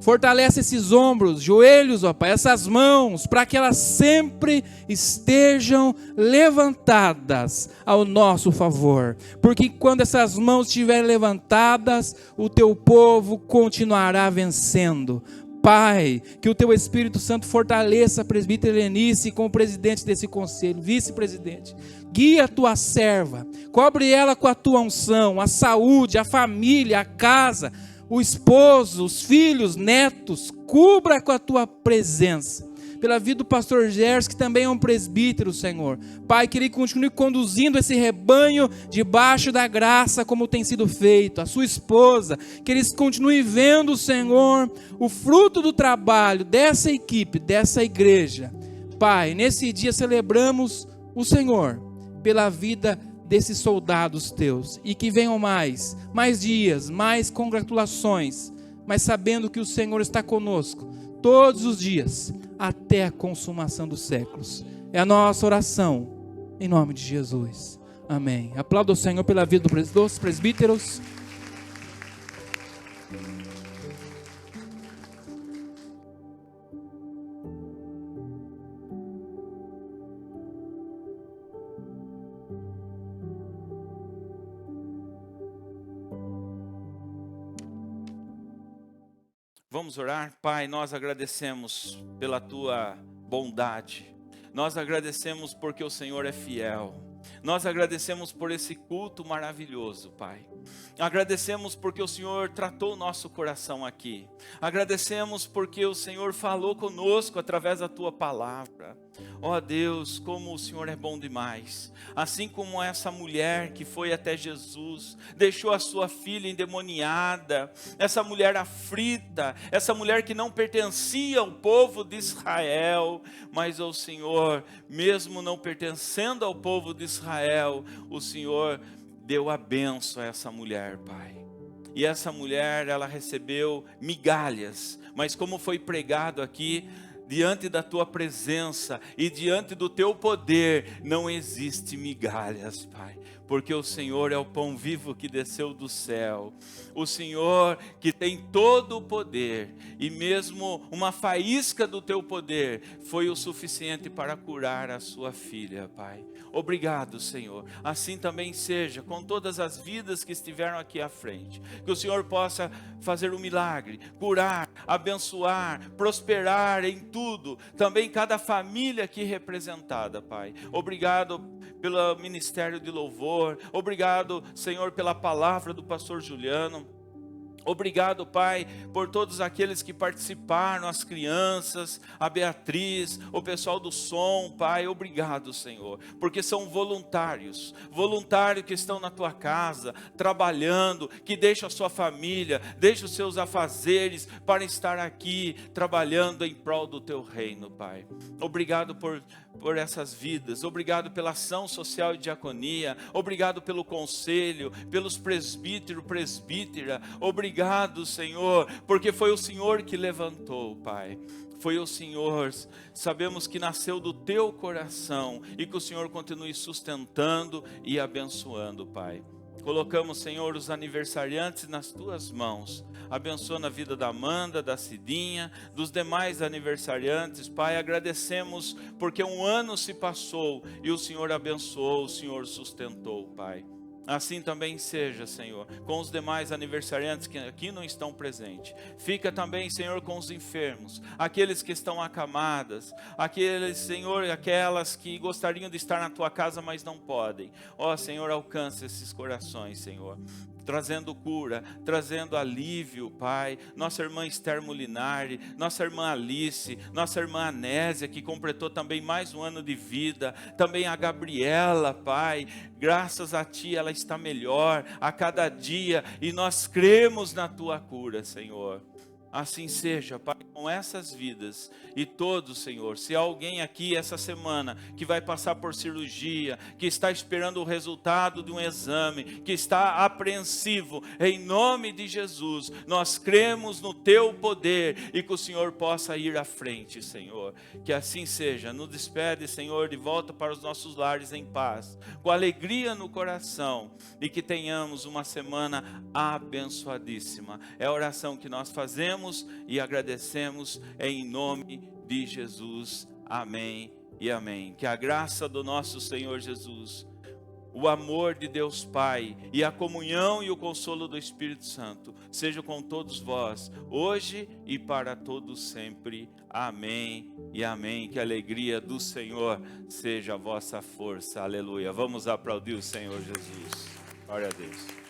Speaker 7: Fortalece esses ombros, joelhos, ó Pai, essas mãos, para que elas sempre estejam levantadas ao nosso favor. Porque quando essas mãos estiverem levantadas, o teu povo continuará vencendo. Pai, que o teu Espírito Santo fortaleça a presbítera Helenice como presidente desse conselho, vice-presidente. Guia a tua serva, cobre ela com a tua unção, a saúde, a família, a casa, o esposo, os filhos, netos, cubra com a tua presença. Pela vida do pastor Gerson, que também é um presbítero, Senhor. Pai, que ele continue conduzindo esse rebanho debaixo da graça, como tem sido feito. A sua esposa, que eles continuem vendo, Senhor, o fruto do trabalho dessa equipe, dessa igreja. Pai, nesse dia celebramos o Senhor pela vida desses soldados teus, e que venham mais dias, mais congratulações, mas sabendo que o Senhor está conosco todos os dias, até a consumação dos séculos. É a nossa oração, em nome de Jesus, amém. Aplauda o Senhor pela vida dos presbíteros.
Speaker 1: Vamos orar? Pai, nós agradecemos pela tua bondade. Nós agradecemos porque o Senhor é fiel. Nós agradecemos por esse culto maravilhoso, Pai. Agradecemos porque o Senhor tratou o nosso coração aqui. Agradecemos porque o Senhor falou conosco através da tua palavra. Ó Deus, como o Senhor é bom demais. Assim como essa mulher que foi até Jesus, deixou a sua filha endemoniada, essa mulher aflita, essa mulher que não pertencia ao povo de Israel, mas o Senhor, mesmo não pertencendo ao povo de Israel, o Senhor deu a bênção a essa mulher, Pai. E essa mulher, ela recebeu migalhas, mas como foi pregado aqui, diante da tua presença e diante do teu poder, não existe migalhas, Pai. Porque o Senhor é o pão vivo que desceu do céu. O Senhor que tem todo o poder. E mesmo uma faísca do teu poder foi o suficiente para curar a sua filha, Pai. Obrigado, Senhor. Assim também seja com todas as vidas que estiveram aqui à frente. Que o Senhor possa fazer um milagre, curar, abençoar, prosperar em tudo. Também cada família aqui representada, Pai. Obrigado pelo ministério de louvor. Obrigado, Senhor, pela palavra do pastor Juliano. Obrigado, Pai, por todos aqueles que participaram, as crianças, a Beatriz, o pessoal do som, Pai, obrigado, Senhor, porque são voluntários que estão na tua casa, trabalhando, que deixam a sua família, deixam os seus afazeres para estar aqui, trabalhando em prol do teu reino, Pai. Obrigado por essas vidas, obrigado pela ação social e diaconia, obrigado pelo conselho, pelos presbíteros, presbítera, obrigado, Senhor, porque foi o Senhor que levantou, Pai. Foi o Senhor, sabemos que nasceu do teu coração e que o Senhor continue sustentando e abençoando, Pai. Colocamos, Senhor, os aniversariantes nas tuas mãos. Abençoa na vida da Amanda, da Cidinha, dos demais aniversariantes, Pai. Agradecemos porque um ano se passou e o Senhor abençoou, o Senhor sustentou, Pai. Assim também seja, Senhor, com os demais aniversariantes que aqui não estão presentes. Fica também, Senhor, com os enfermos, aqueles que estão acamadas, aqueles, Senhor, aquelas que gostariam de estar na tua casa, mas não podem. Ó, Senhor, alcança esses corações, Senhor, trazendo cura, trazendo alívio, Pai. Nossa irmã Esther Molinari, nossa irmã Alice, nossa irmã Anésia, que completou também mais um ano de vida, também a Gabriela, Pai, graças a Ti ela está melhor a cada dia, e nós cremos na Tua cura, Senhor. Assim seja, Pai, com essas vidas e todos, Senhor. Se há alguém aqui essa semana que vai passar por cirurgia, que está esperando o resultado de um exame, que está apreensivo, em nome de Jesus, nós cremos no Teu poder e que o Senhor possa ir à frente, Senhor. Que assim seja. Nos despede, Senhor, de volta para os nossos lares em paz, com alegria no coração, e que tenhamos uma semana abençoadíssima. É a oração que nós fazemos e agradecemos em nome de Jesus. Amém e amém. Que a graça do nosso Senhor Jesus, o amor de Deus Pai e a comunhão e o consolo do Espírito Santo seja com todos vós, hoje e para todos sempre. Amém e amém. Que a alegria do Senhor seja a vossa força. Aleluia. Vamos aplaudir o Senhor Jesus. Glória a Deus.